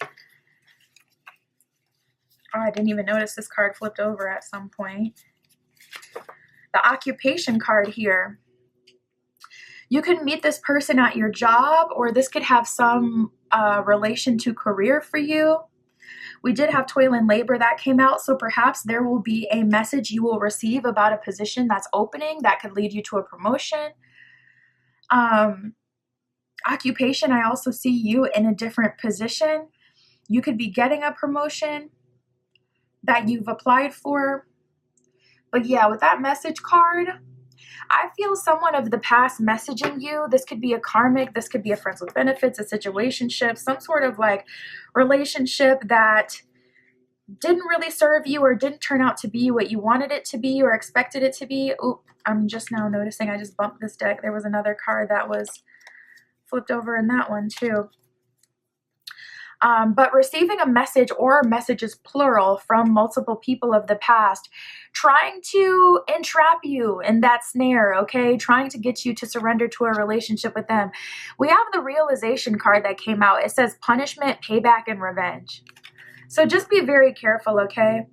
Oh, I didn't even notice this card flipped over at some point. The occupation card here. You could meet this person at your job, or this could have some relation to career for you. We did have toil and labor that came out, so perhaps there will be a message you will receive about a position that's opening that could lead you to a promotion. Occupation, I also see you in a different position. You could be getting a promotion that you've applied for. But yeah, with that message card, I feel someone of the past messaging you. This could be a karmic, this could be a friends with benefits, a situationship, some sort of like relationship that didn't really serve you or didn't turn out to be what you wanted it to be or expected it to be. Oh, I'm just now noticing I just bumped this deck. There was another card that was flipped over in that one too. But receiving a message or messages plural from multiple people of the past trying to entrap you in that snare, okay? Trying to get you to surrender to a relationship with them. We have the realization card that came out. It says punishment, payback, and revenge. So just be very careful, okay?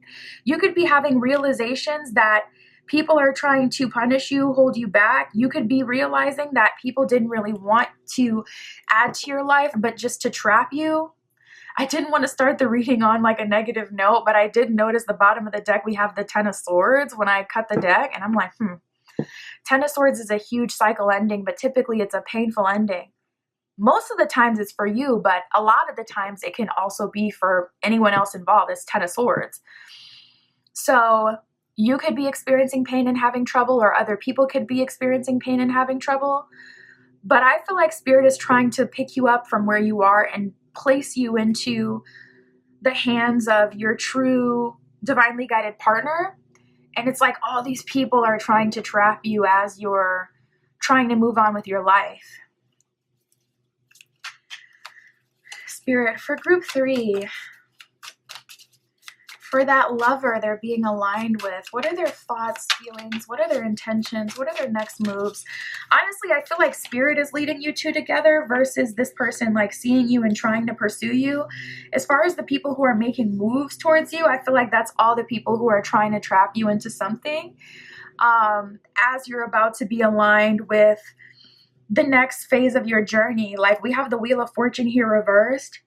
You could be having realizations that people are trying to punish you, hold you back. You could be realizing that people didn't really want to add to your life, but just to trap you. I didn't want to start the reading on like a negative note, but I did notice the bottom of the deck, we have the Ten of Swords when I cut the deck, and I'm like, Ten of Swords is a huge cycle ending, but typically it's a painful ending. Most of the times it's for you, but a lot of the times it can also be for anyone else involved. It's Ten of Swords. So you could be experiencing pain and having trouble, or other people could be experiencing pain and having trouble. But I feel like Spirit is trying to pick you up from where you are and place you into the hands of your true divinely guided partner. And it's like all these people are trying to trap you as you're trying to move on with your life. Spirit, for group 3, for that lover they're being aligned with, what are their thoughts, feelings? What are their intentions? What are their next moves? Honestly, I feel like Spirit is leading you two together versus this person like seeing you and trying to pursue you. As far as the people who are making moves towards you, I feel like that's all the people who are trying to trap you into something as you're about to be aligned with the next phase of your journey. Like we have the Wheel of Fortune here reversed.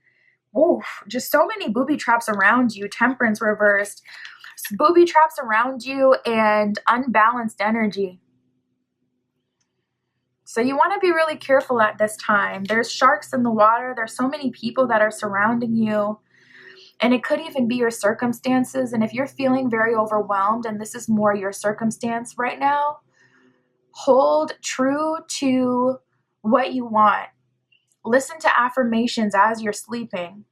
Oof, just so many booby traps around you. Temperance reversed. Booby traps around you and unbalanced energy. So you want to be really careful at this time. There's sharks in the water. There's so many people that are surrounding you. And it could even be your circumstances. And if you're feeling very overwhelmed and this is more your circumstance right now, hold true to what you want. Listen to affirmations as you're sleeping.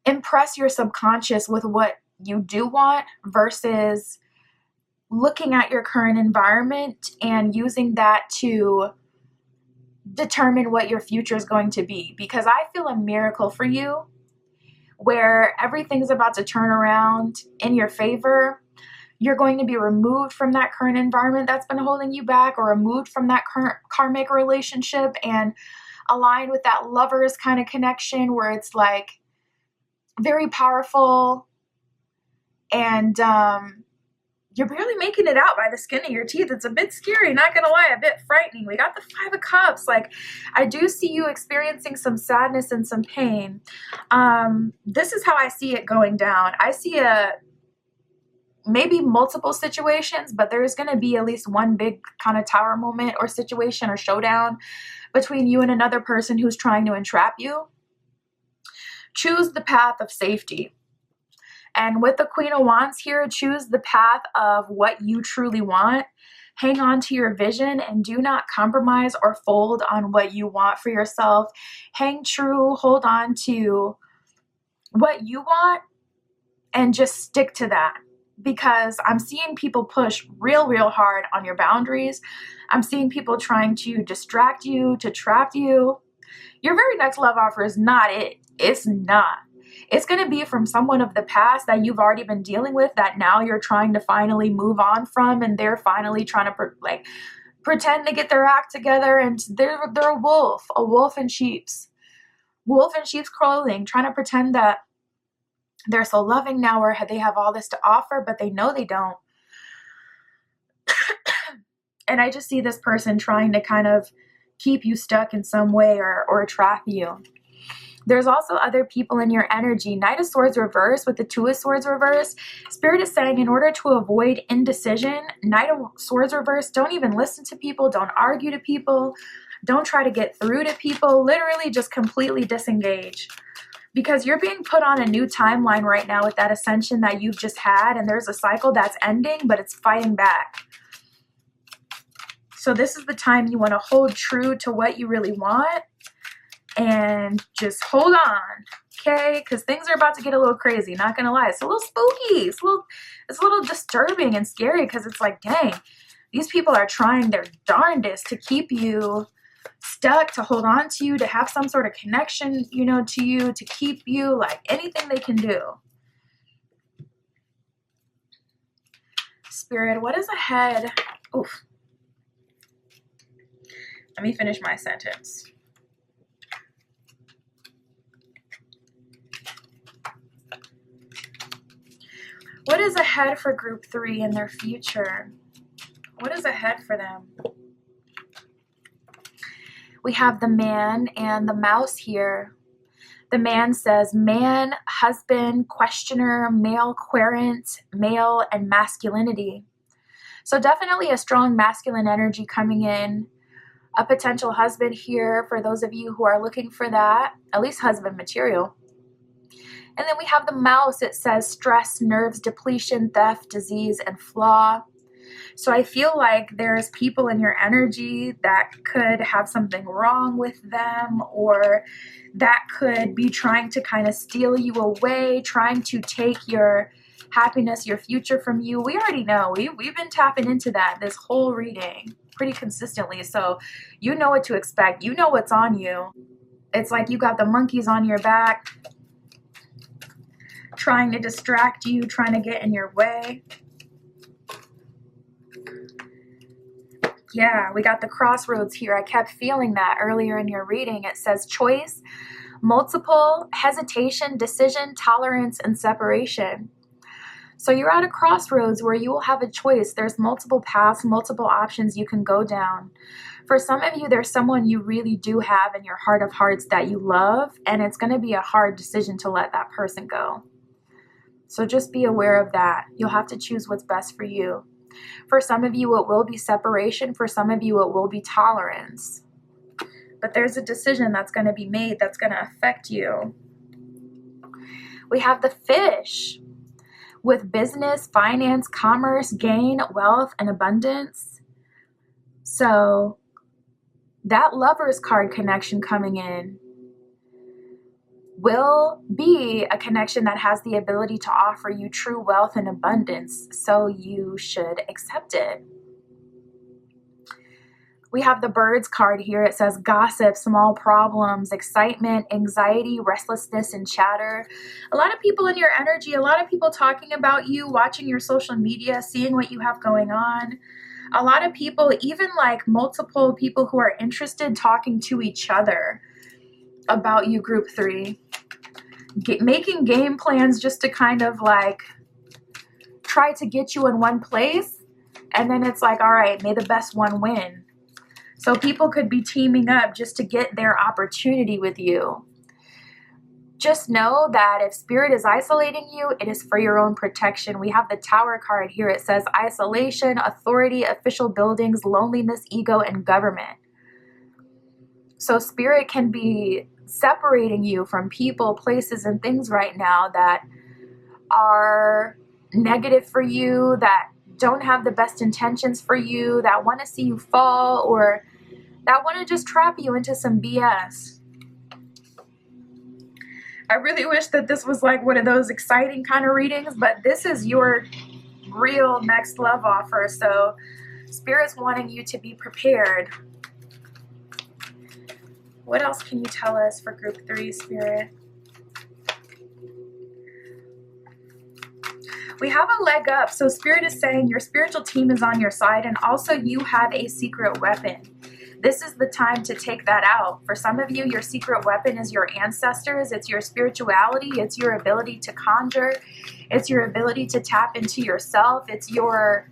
Impress your subconscious with what you do want versus looking at your current environment and using that to determine what your future is going to be. Because I feel a miracle for you where everything's about to turn around in your favor. You're going to be removed from that current environment that's been holding you back, or removed from that current karmic relationship and aligned with that lover's kind of connection where it's like very powerful and you're barely making it out by the skin of your teeth. It's a bit scary, not gonna lie, a bit frightening. We got the Five of Cups. Like, I do see you experiencing some sadness and some pain. This is how I see it going down. I see maybe multiple situations, but there's going to be at least one big kind of tower moment or situation or showdown between you and another person who's trying to entrap you. Choose the path of safety. And with the Queen of Wands here, choose the path of what you truly want. Hang on to your vision and do not compromise or fold on what you want for yourself. Hang true, hold on to what you want and just stick to that. Because I'm seeing people push real hard on your boundaries. I'm seeing people trying to distract you, to trap you. Your very next love offer is not it. It's not. It's going to be from someone of the past that you've already been dealing with that now you're trying to finally move on from, and they're finally trying to pretend to get their act together, and they're a wolf in sheep's clothing, trying to pretend that they're so loving now or they have all this to offer, but they know they don't. And I just see this person trying to kind of keep you stuck in some way or trap you. There's also other people in your energy. Knight of Swords reverse with the Two of Swords reverse. Spirit is saying in order to avoid indecision, Knight of Swords reverse, don't even listen to people. Don't argue to people. Don't try to get through to people. Literally just completely disengage. Because you're being put on a new timeline right now with that ascension that you've just had. And there's a cycle that's ending, but it's fighting back. So this is the time you want to hold true to what you really want. And just hold on, okay? Because things are about to get a little crazy, not going to lie. It's a little spooky. It's a little disturbing and scary because it's like, dang, these people are trying their darndest to keep you stuck, to hold on to you, to have some sort of connection, to you, to keep you, like anything they can do. Spirit, what is ahead? Oof. Let me finish my sentence. What is ahead for group 3 in their future? What is ahead for them? We have the man and the mouse here. The man says man, husband, questioner, male querent, male, and masculinity. So definitely a strong masculine energy coming in. A potential husband here for those of you who are looking for that, at least husband material. And then we have the mouse. It says stress, nerves, depletion, theft, disease, and flaw. So I feel like there's people in your energy that could have something wrong with them, or that could be trying to kind of steal you away, trying to take your happiness, your future from you. We already know. We've been tapping into that this whole reading pretty consistently. So you know what to expect. You know what's on you. It's like you got the monkeys on your back, trying to distract you, trying to get in your way. Yeah, we got the crossroads here. I kept feeling that earlier in your reading. It says choice, multiple, hesitation, decision, tolerance, and separation. So you're at a crossroads where you will have a choice. There's multiple paths, multiple options you can go down. For some of you, there's someone you really do have in your heart of hearts that you love, and it's going to be a hard decision to let that person go. So just be aware of that. You'll have to choose what's best for you. For some of you, it will be separation. For some of you, it will be tolerance. But there's a decision that's going to be made that's going to affect you. We have the fish with business, finance, commerce, gain, wealth, and abundance. So that Lover's card connection coming in will be a connection that has the ability to offer you true wealth and abundance. So you should accept it. We have the Birds card here. It says gossip, small problems, excitement, anxiety, restlessness, and chatter. A lot of people in your energy, a lot of people talking about you, watching your social media, seeing what you have going on. A lot of people, even like multiple people who are interested, talking to each other about you, group 3. Making game plans just to kind of like try to get you in one place. And then it's like, all right, may the best one win. So people could be teaming up just to get their opportunity with you. Just know that if Spirit is isolating you, it is for your own protection. We have the Tower card here. It says isolation, authority, official buildings, loneliness, ego, and government. So Spirit can be separating you from people, places, and things right now that are negative for you, that don't have the best intentions for you, that want to see you fall, or that want to just trap you into some BS. I really wish that this was like one of those exciting kind of readings, but this is your real next love offer. So Spirit's wanting you to be prepared. What else can you tell us for group 3, Spirit? We have a leg up. So Spirit is saying your spiritual team is on your side, and also you have a secret weapon. This is the time to take that out. For some of you, your secret weapon is your ancestors. It's your spirituality. It's your ability to conjure. It's your ability to tap into yourself. It's your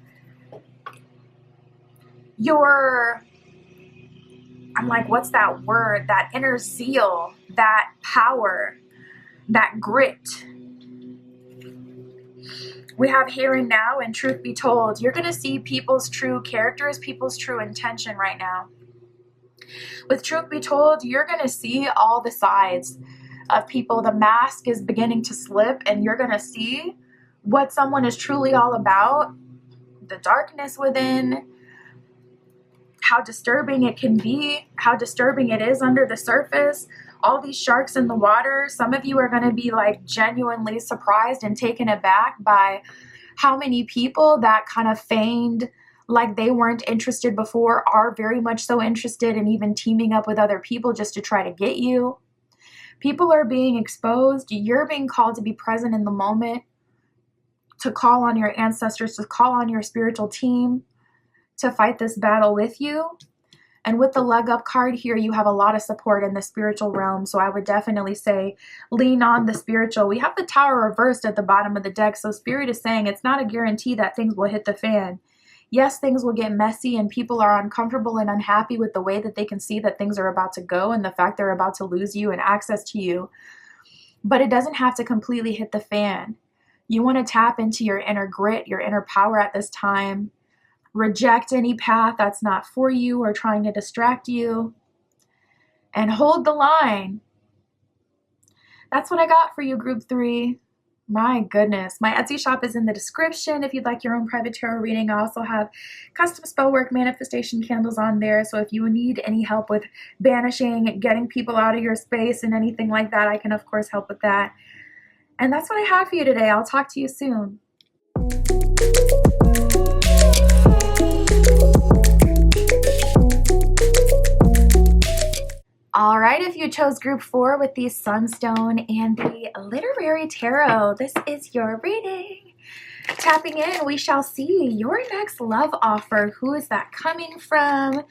I'm like, what's that word? That inner zeal, that power, that grit. We have here and now, and truth be told, you're going to see people's true characters, people's true intention right now. With truth be told, you're going to see all the sides of people. The mask is beginning to slip, and you're going to see what someone is truly all about, the darkness within, how disturbing it can be, how disturbing it is under the surface, all these sharks in the water. Some of you are going to be like genuinely surprised and taken aback by how many people that kind of feigned like they weren't interested before are very much so interested and even teaming up with other people just to try to get you. People are being exposed. You're being called to be present in the moment, to call on your ancestors, to call on your spiritual team to fight this battle with you. And with the leg up card here, you have a lot of support in the spiritual realm. So I would definitely say lean on the spiritual. We have the Tower reversed at the bottom of the deck. So Spirit is saying it's not a guarantee that things will hit the fan. Yes, things will get messy and people are uncomfortable and unhappy with the way that they can see that things are about to go and the fact they're about to lose you and access to you. But it doesn't have to completely hit the fan. You want to tap into your inner grit, your inner power at this time. Reject any path that's not for you or trying to distract you. And hold the line. That's what I got for you, Group 3. My goodness. My Etsy shop is in the description if you'd like your own private tarot reading. I also have custom spell work manifestation candles on there. So if you need any help with banishing, getting people out of your space and anything like that, I can of course help with that. And that's what I have for you today. I'll talk to you soon. All right, if you chose Group 4 with the Sunstone and the Literary Tarot, this is your reading. Tapping in, we shall see your next love offer. Who is that coming from?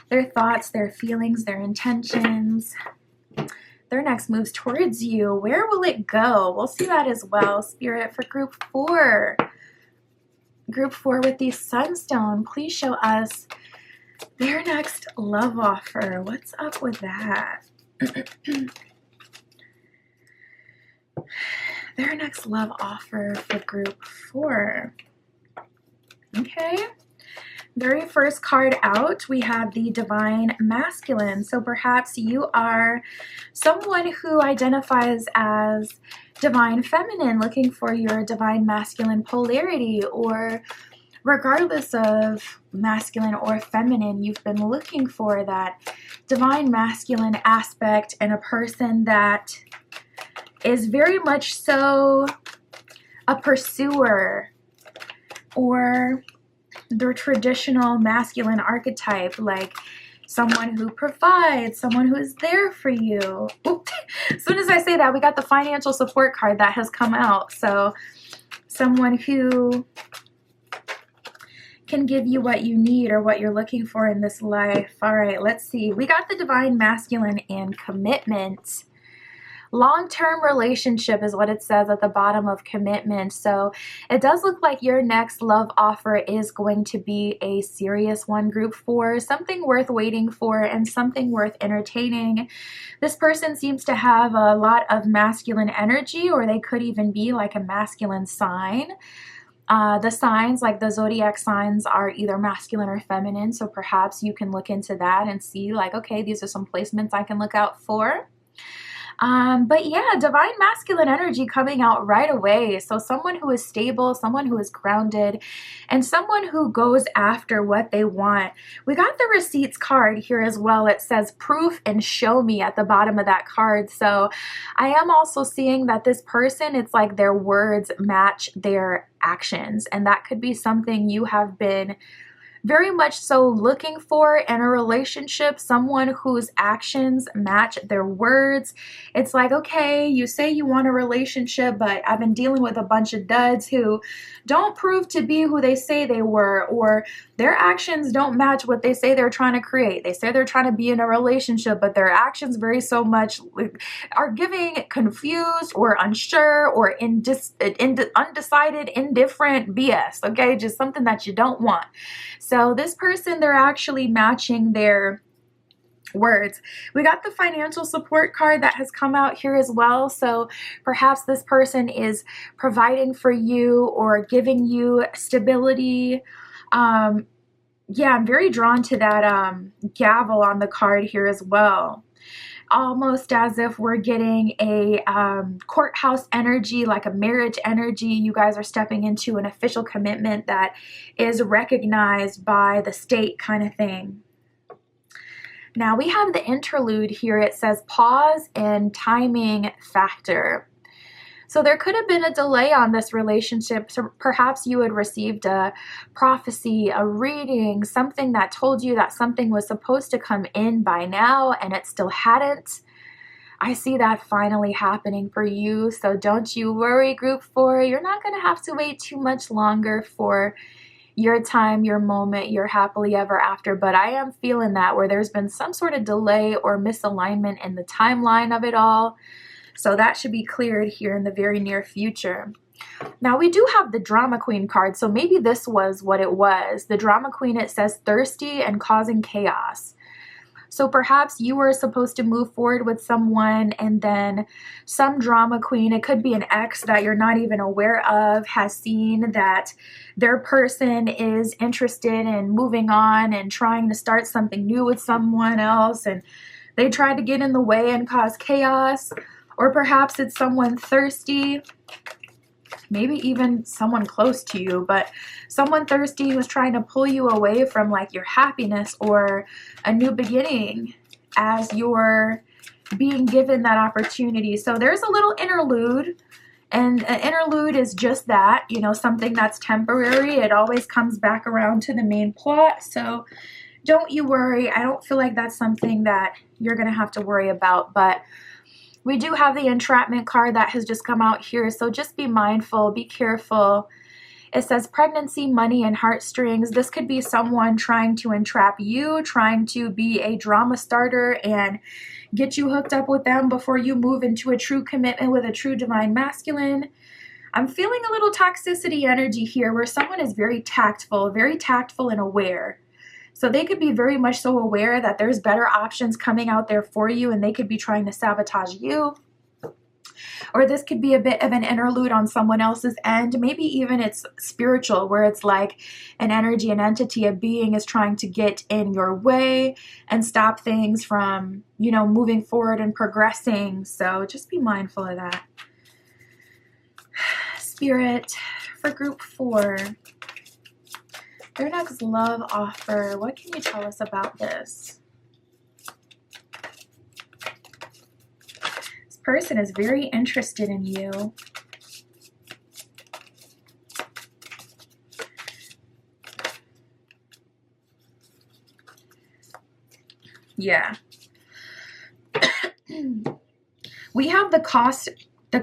Their thoughts, their feelings, their intentions, their next moves towards you. Where will it go? We'll see that as well. Spirit for Group 4. Group 4 with the Sunstone. Please show us their next love offer. What's up with that? Their next love offer for Group 4. Okay. Very first card out, we have the Divine Masculine. So perhaps you are someone who identifies as Divine Feminine, looking for your Divine Masculine polarity, or regardless of masculine or feminine, you've been looking for that divine masculine aspect in a person that is very much so a pursuer, or their traditional masculine archetype, like someone who provides, someone who is there for you. Oops. As soon as I say that, we got the financial support card that has come out. So someone who can give you what you need or what you're looking for in this life. All right, let's see. We got the Divine Masculine and commitment. Long-term relationship is what it says at the bottom of commitment. So it does look like your next love offer is going to be a serious one, Group 4, something worth waiting for and something worth entertaining. This person seems to have a lot of masculine energy, or they could even be like a masculine sign. The signs, like the zodiac signs, are either masculine or feminine. So perhaps you can look into that and see like, okay, these are some placements I can look out for. But yeah, divine masculine energy coming out right away. So someone who is stable, someone who is grounded, and someone who goes after what they want. We got the receipts card here as well. It says proof and show me at the bottom of that card. So I am also seeing that this person, it's like their words match their actions. And that could be something you have been very much so looking for in a relationship, someone whose actions match their words. It's like, okay, you say you want a relationship, but I've been dealing with a bunch of duds who don't prove to be who they say they were, or their actions don't match what they say they're trying to create. They say they're trying to be in a relationship, but their actions very so much are giving confused or unsure or undecided, indifferent BS, okay? Just something that you don't want. So this person, they're actually matching their words. We got the financial support card that has come out here as well. So perhaps this person is providing for you or giving you stability. Yeah, I'm very drawn to that gavel on the card here as well. Almost as if we're getting a courthouse energy, like a marriage energy. You guys are stepping into an official commitment that is recognized by the state, kind of thing. Now we have the interlude here. It says pause and timing factor. So there could have been a delay on this relationship. So perhaps you had received a prophecy, a reading, something that told you that something was supposed to come in by now and it still hadn't. I see that finally happening for you. So don't you worry, group 4. You're not going to have to wait too much longer for your time, your moment, your happily ever after. But I am feeling that where there's been some sort of delay or misalignment in the timeline of it all. So that should be cleared here in the very near future. Now we do have the Drama Queen card. So maybe this was what it was. The Drama Queen, it says thirsty and causing chaos. So perhaps you were supposed to move forward with someone and then some drama queen, it could be an ex that you're not even aware of, has seen that their person is interested in moving on and trying to start something new with someone else, and they tried to get in the way and cause chaos. Or perhaps it's someone thirsty, maybe even someone close to you, but someone thirsty was trying to pull you away from like your happiness or a new beginning as you're being given that opportunity. So there's a little interlude, and an interlude is just that, you know, something that's temporary. It always comes back around to the main plot. So don't you worry. I don't feel like that's something that you're going to have to worry about, but we do have the entrapment card that has just come out here. So just be mindful, be careful. It says pregnancy, money, and heartstrings. This could be someone trying to entrap you, trying to be a drama starter and get you hooked up with them before you move into a true commitment with a true divine masculine. I'm feeling a little toxicity energy here where someone is very tactful and aware. So they could be very much so aware that there's better options coming out there for you, and they could be trying to sabotage you. Or this could be a bit of an interlude on someone else's end. Maybe even it's spiritual, where it's like an energy, an entity, a being is trying to get in your way and stop things from, you know, moving forward and progressing. So just be mindful of that. Spirit, for group 4. Your next love offer, what can you tell us about this? This person is very interested in you. Yeah. We have the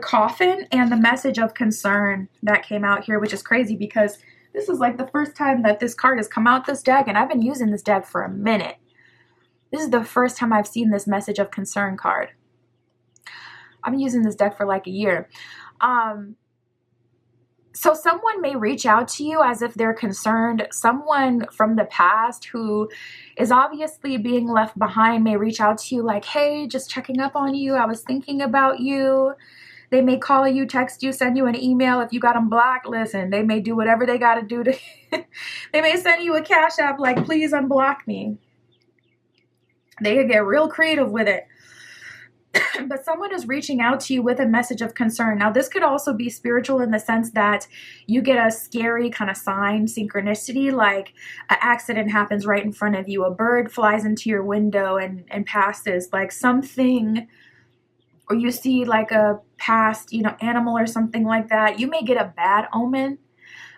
coffin and the message of concern that came out here, which is crazy because this is like the first time that this card has come out this deck, and I've been using this deck for a minute. This is the first time I've seen this message of concern card. I've been using this deck for like a year. So someone may reach out to you as if they're concerned. Someone from the past who is obviously being left behind may reach out to you like, hey, just checking up on you. I was thinking about you. They may call you, text you, send you an email. If you got them blocked, listen, they may do whatever they got to do to they may send you a cash app like, please unblock me. They could get real creative with it. But someone is reaching out to you with a message of concern. Now, this could also be spiritual in the sense that you get a scary kind of sign, synchronicity, like an accident happens right in front of you. A bird flies into your window and passes, like something, or you see like a past, you know, animal or something like that. You may get a bad omen,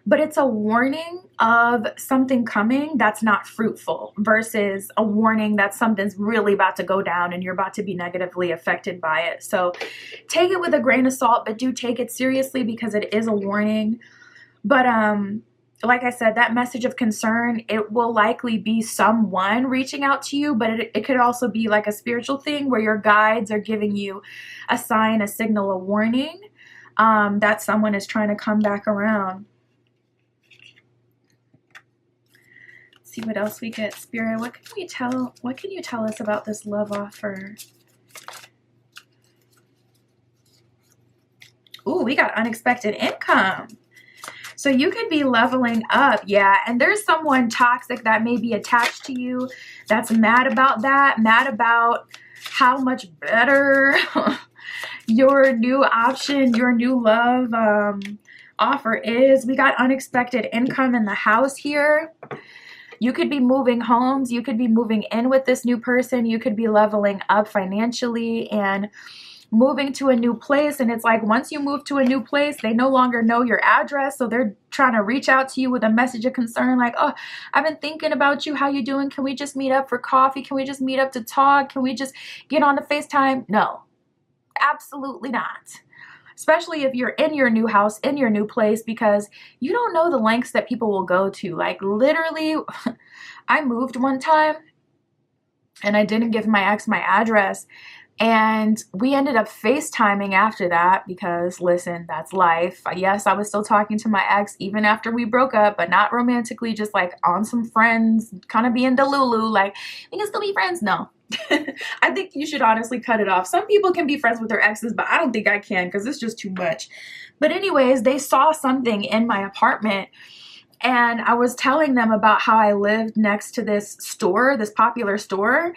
but it's a warning of something coming that's not fruitful versus a warning that something's really about to go down and you're about to be negatively affected by it. So take it with a grain of salt, but do take it seriously because it is a warning. But like I said, that message of concern, it will likely be someone reaching out to you, but it could also be like a spiritual thing where your guides are giving you a sign, a signal, a warning that someone is trying to come back around. Let's see what else we get, Spirit. What can you tell us about this love offer? Ooh, we got unexpected income. So you could be leveling up, yeah, and there's someone toxic that may be attached to you that's mad about that, mad about how much better your new option, your new love offer is. We got unexpected income in the house here. You could be moving homes. You could be moving in with this new person. You could be leveling up financially and moving to a new place, and it's like once you move to a new place, they no longer know your address, so they're trying to reach out to you with a message of concern like, oh, I've been thinking about you, how you doing, can we just meet up for coffee, can we just meet up to talk, can we just get on the FaceTime? No, absolutely not. Especially if you're in your new house, in your new place, because you don't know the lengths that people will go to. Like literally, I moved one time and I didn't give my ex my address, and we ended up FaceTiming after that because, listen, that's life. Yes, I was still talking to my ex even after we broke up, but not romantically, just like on some friends, kind of being delulu, like, we can still be friends. No. I think you should honestly cut it off. Some people can be friends with their exes, but I don't think I can because it's just too much. But anyways, they saw something in my apartment, and I was telling them about how I lived next to this store, this popular store.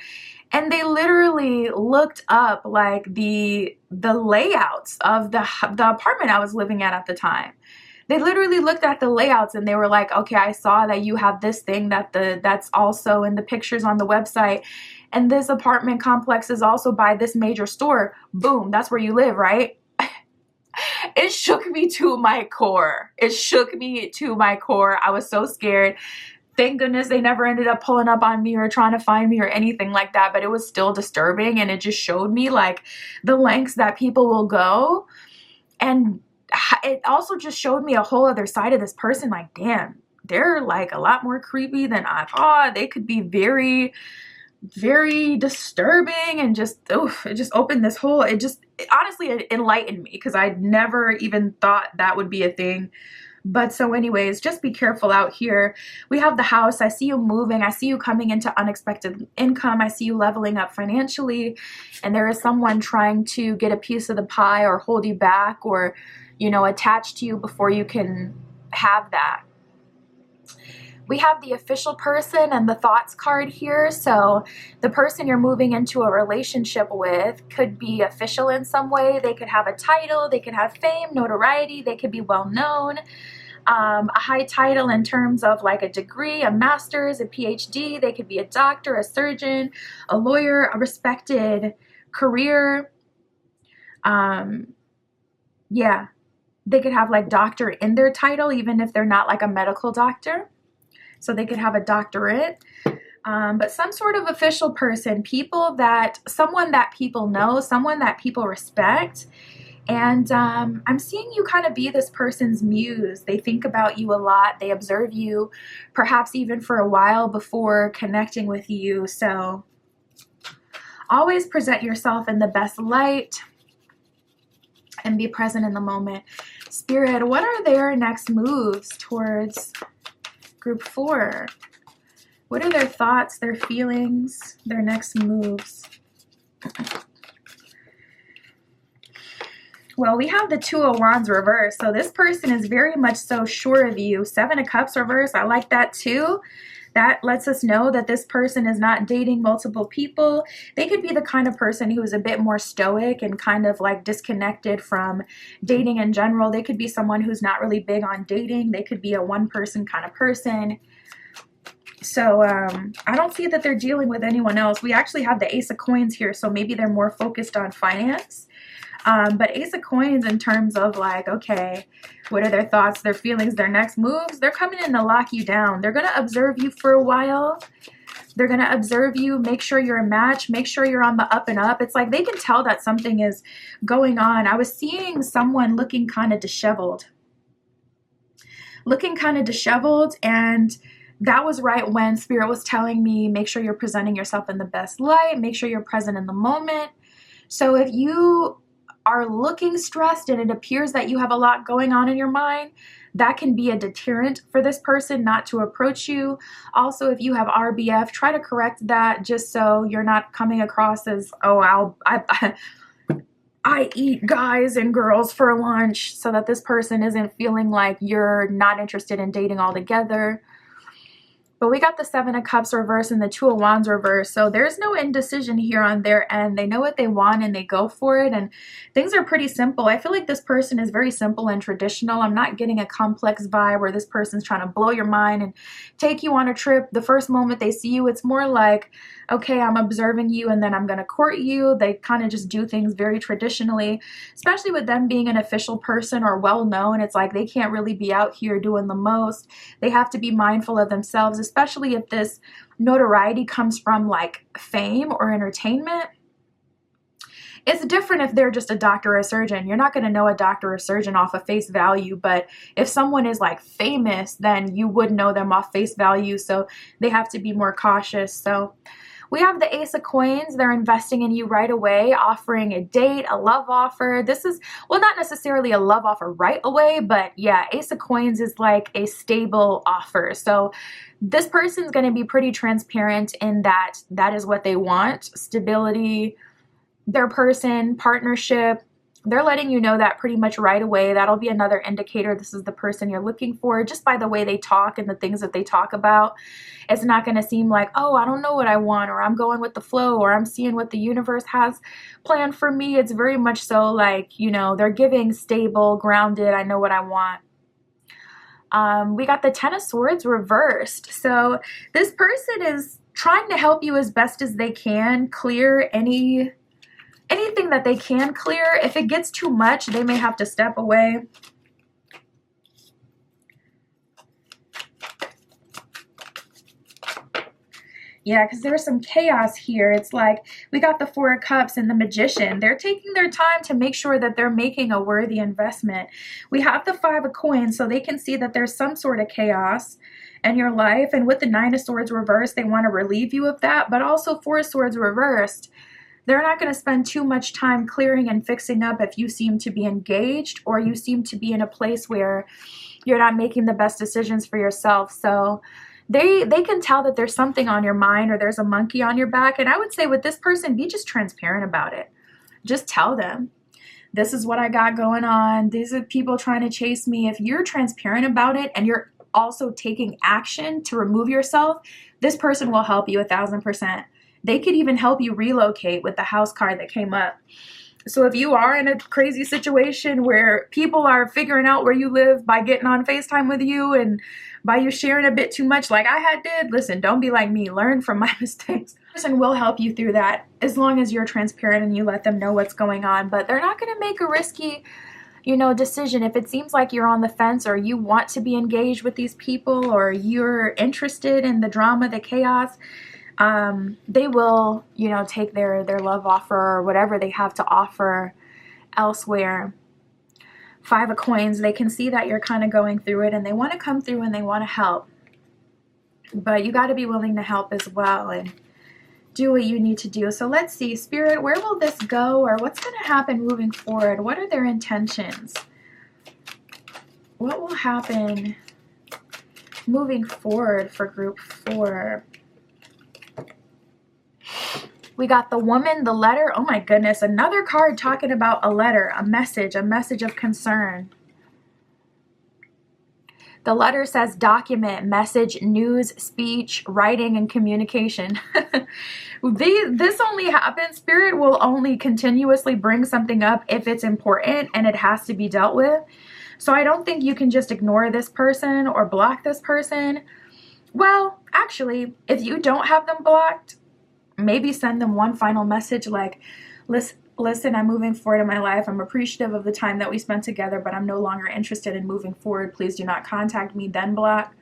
And they literally looked up like the layouts of the apartment I was living at the time. They literally looked at the layouts and they were like, okay, I saw that you have this thing that's also in the pictures on the website. And this apartment complex is also by this major store. Boom, that's where you live, right? It shook me to my core. It shook me to my core. I was so scared. Thank goodness they never ended up pulling up on me or trying to find me or anything like that, but it was still disturbing, and it just showed me like the lengths that people will go. And it also just showed me a whole other side of this person. Like, damn, they're like a lot more creepy than I thought. They could be very, very disturbing, and just, oof, it just opened this whole, honestly, it enlightened me because I'd never even thought that would be a thing. But so anyways, just be careful out here. We have the house. I see you moving. I see you coming into unexpected income. I see you leveling up financially. And there is someone trying to get a piece of the pie or hold you back or, you know, attach to you before you can have that. We have the official person and the thoughts card here. So the person you're moving into a relationship with could be official in some way. They could have a title, they could have fame, notoriety, they could be well known. A high title in terms of like a degree, a master's, a PhD. They could be a doctor, a surgeon, a lawyer, a respected career. Yeah, they could have like doctor in their title, even if they're not like a medical doctor. So they could have a doctorate, but some sort of official person, someone that people know, someone that people respect. And I'm seeing you kind of be this person's muse. They think about you a lot. They observe you, perhaps even for a while before connecting with you. So always present yourself in the best light and be present in the moment. Spirit, what are their next moves towards Group 4? What are their thoughts, their feelings, their next moves? Well, we have the Two of Wands reverse. So this person is very much so sure of you. Seven of Cups reverse. I like that too. That lets us know that this person is not dating multiple people. They could be the kind of person who is a bit more stoic and kind of like disconnected from dating in general. They could be someone who's not really big on dating. They could be a one-person kind of person. So I don't see that they're dealing with anyone else. We actually have the Ace of Coins here, so maybe they're more focused on finance. But Ace of Coins in terms of like, okay, what are their thoughts, their feelings, their next moves? They're coming in to lock you down. They're going to observe you for a while. They're going to observe you, make sure you're a match, make sure you're on the up and up. It's like they can tell that something is going on. I was seeing someone looking kind of disheveled. And that was right when Spirit was telling me, make sure you're presenting yourself in the best light, make sure you're present in the moment. So if you are looking stressed and it appears that you have a lot going on in your mind, that can be a deterrent for this person not to approach you. Also, if you have RBF, try to correct that just so you're not coming across as, oh, I eat guys and girls for lunch, so that this person isn't feeling like you're not interested in dating altogether. But we got the Seven of Cups reverse and the Two of Wands reverse. So there's no indecision here on their end. They know what they want and they go for it. And things are pretty simple. I feel like this person is very simple and traditional. I'm not getting a complex vibe where this person's trying to blow your mind and take you on a trip. The first moment they see you, it's more like, okay, I'm observing you and then I'm going to court you. They kind of just do things very traditionally, especially with them being an official person or well known. It's like they can't really be out here doing the most. They have to be mindful of themselves, especially if this notoriety comes from like fame or entertainment. It's different if they're just a doctor or a surgeon. You're not going to know a doctor or surgeon off of face value, but if someone is like famous, then you would know them off face value. So they have to be more cautious. So we have the Ace of Coins. They're investing in you right away, offering a date, a love offer. This is, well, not necessarily a love offer right away, but yeah, Ace of Coins is like a stable offer. So this person's going to be pretty transparent in that that is what they want. Stability, their person, partnership. They're letting you know that pretty much right away. That'll be another indicator this is the person you're looking for, just by the way they talk and the things that they talk about. It's not going to seem like, oh, I don't know what I want, or I'm going with the flow, or I'm seeing what the universe has planned for me. It's very much so like, you know, they're giving stable, grounded, I know what I want. We got the Ten of Swords reversed. So this person is trying to help you as best as they can clear anything that they can clear. If it gets too much, they may have to step away. Yeah, because there's some chaos here. It's like we got the Four of Cups and the Magician. They're taking their time to make sure that they're making a worthy investment. We have the Five of Coins, so they can see that there's some sort of chaos in your life. And with the Nine of Swords reversed, they want to relieve you of that. But also Four of Swords reversed, they're not going to spend too much time clearing and fixing up if you seem to be engaged or you seem to be in a place where you're not making the best decisions for yourself. So they can tell that there's something on your mind or there's a monkey on your back. And I would say with this person, be just transparent about it. Just tell them, this is what I got going on. These are people trying to chase me. If you're transparent about it and you're also taking action to remove yourself, this person will help you 1,000%. They could even help you relocate with the House card that came up. So if you are in a crazy situation where people are figuring out where you live by getting on FaceTime with you and by you sharing a bit too much like I did, listen, don't be like me. Learn from my mistakes. This person will help you through that as long as you're transparent and you let them know what's going on. But they're not going to make a risky, you know, decision. If it seems like you're on the fence or you want to be engaged with these people or you're interested in the drama, the chaos, they will, you know, take their love offer or whatever they have to offer elsewhere. Five of Coins, they can see that you're kind of going through it and they want to come through and they want to help. But you got to be willing to help as well and do what you need to do. So let's see, Spirit, where will this go, or what's going to happen moving forward? What are their intentions? What will happen moving forward for group 4? We got the Woman, the Letter. Oh my goodness, another card talking about a letter, a message of concern. The letter says document, message, news, speech, writing, and communication. This only happens, Spirit will only continuously bring something up if it's important and it has to be dealt with. So I don't think you can just ignore this person or block this person. Well, actually, if you don't have them blocked, maybe send them one final message like, listen, I'm moving forward in my life. I'm appreciative of the time that we spent together, but I'm no longer interested in moving forward. Please do not contact me, then block.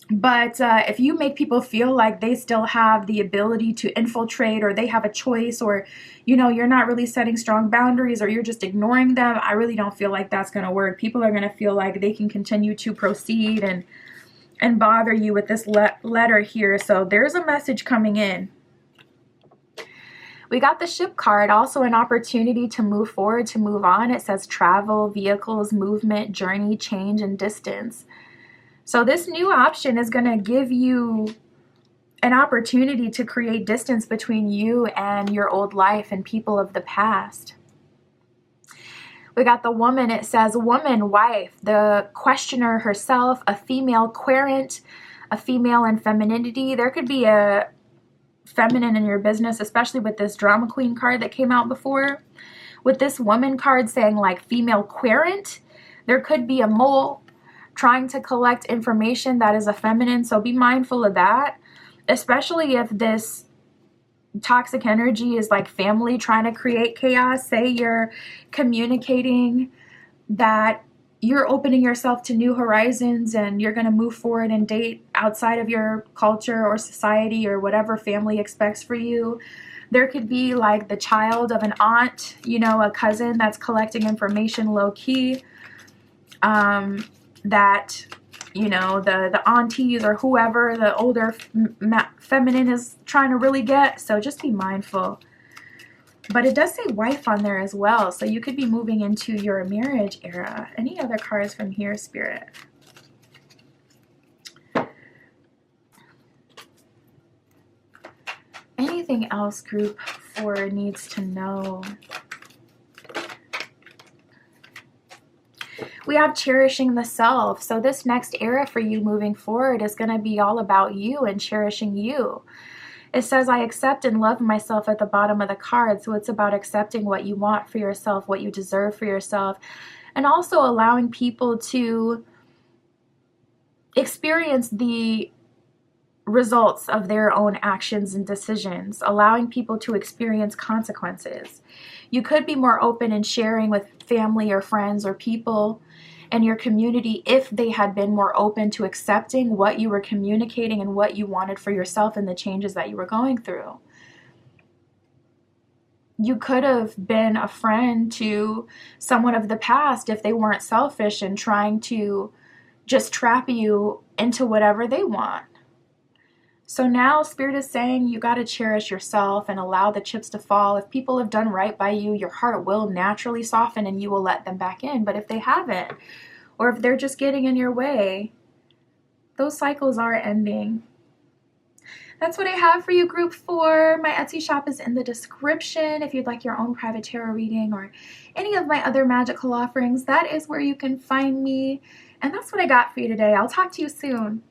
But if you make people feel like they still have the ability to infiltrate, or they have a choice, or, you know, you're not really setting strong boundaries, or you're just ignoring them, I really don't feel like that's going to work. People are going to feel like they can continue to proceed and bother you with this letter here. So there's a message coming in. We got the Ship card, also an opportunity to move forward, to move on. It says travel, vehicles, movement, journey, change, and distance. So this new option is going to give you an opportunity to create distance between you and your old life and people of the past. We got the woman. It says woman, wife, the questioner herself, a female querent, a female in femininity. There could be a feminine in your business, especially with this drama queen card that came out before. With this woman card saying like female querent, there could be a mole trying to collect information that is a feminine. So be mindful of that, especially if this toxic energy is like family trying to create chaos. Say you're communicating that you're opening yourself to new horizons and you're going to move forward and date outside of your culture or society or whatever family expects for you. There could be like the child of an aunt, you know, a cousin that's collecting information low key, that, you know, the aunties or whoever the older feminine is trying to really get. So just be mindful. But it does say wife on there as well. So you could be moving into your marriage era. Any other cards from here, Spirit? Anything else group 4 needs to know? We have cherishing the self. So this next era for you moving forward is going to be all about you and cherishing you. It says, I accept and love myself at the bottom of the card. So it's about accepting what you want for yourself, what you deserve for yourself, and also allowing people to experience the results of their own actions and decisions, allowing people to experience consequences. You could be more open in sharing with family or friends or people in your community if they had been more open to accepting what you were communicating and what you wanted for yourself and the changes that you were going through. You could have been a friend to someone of the past if they weren't selfish and trying to just trap you into whatever they want. So now Spirit is saying you got to cherish yourself and allow the chips to fall. If people have done right by you, your heart will naturally soften and you will let them back in. But if they haven't, or if they're just getting in your way, those cycles are ending. That's what I have for you, group 4. My Etsy shop is in the description. If you'd like your own private tarot reading or any of my other magical offerings, that is where you can find me. And that's what I got for you today. I'll talk to you soon.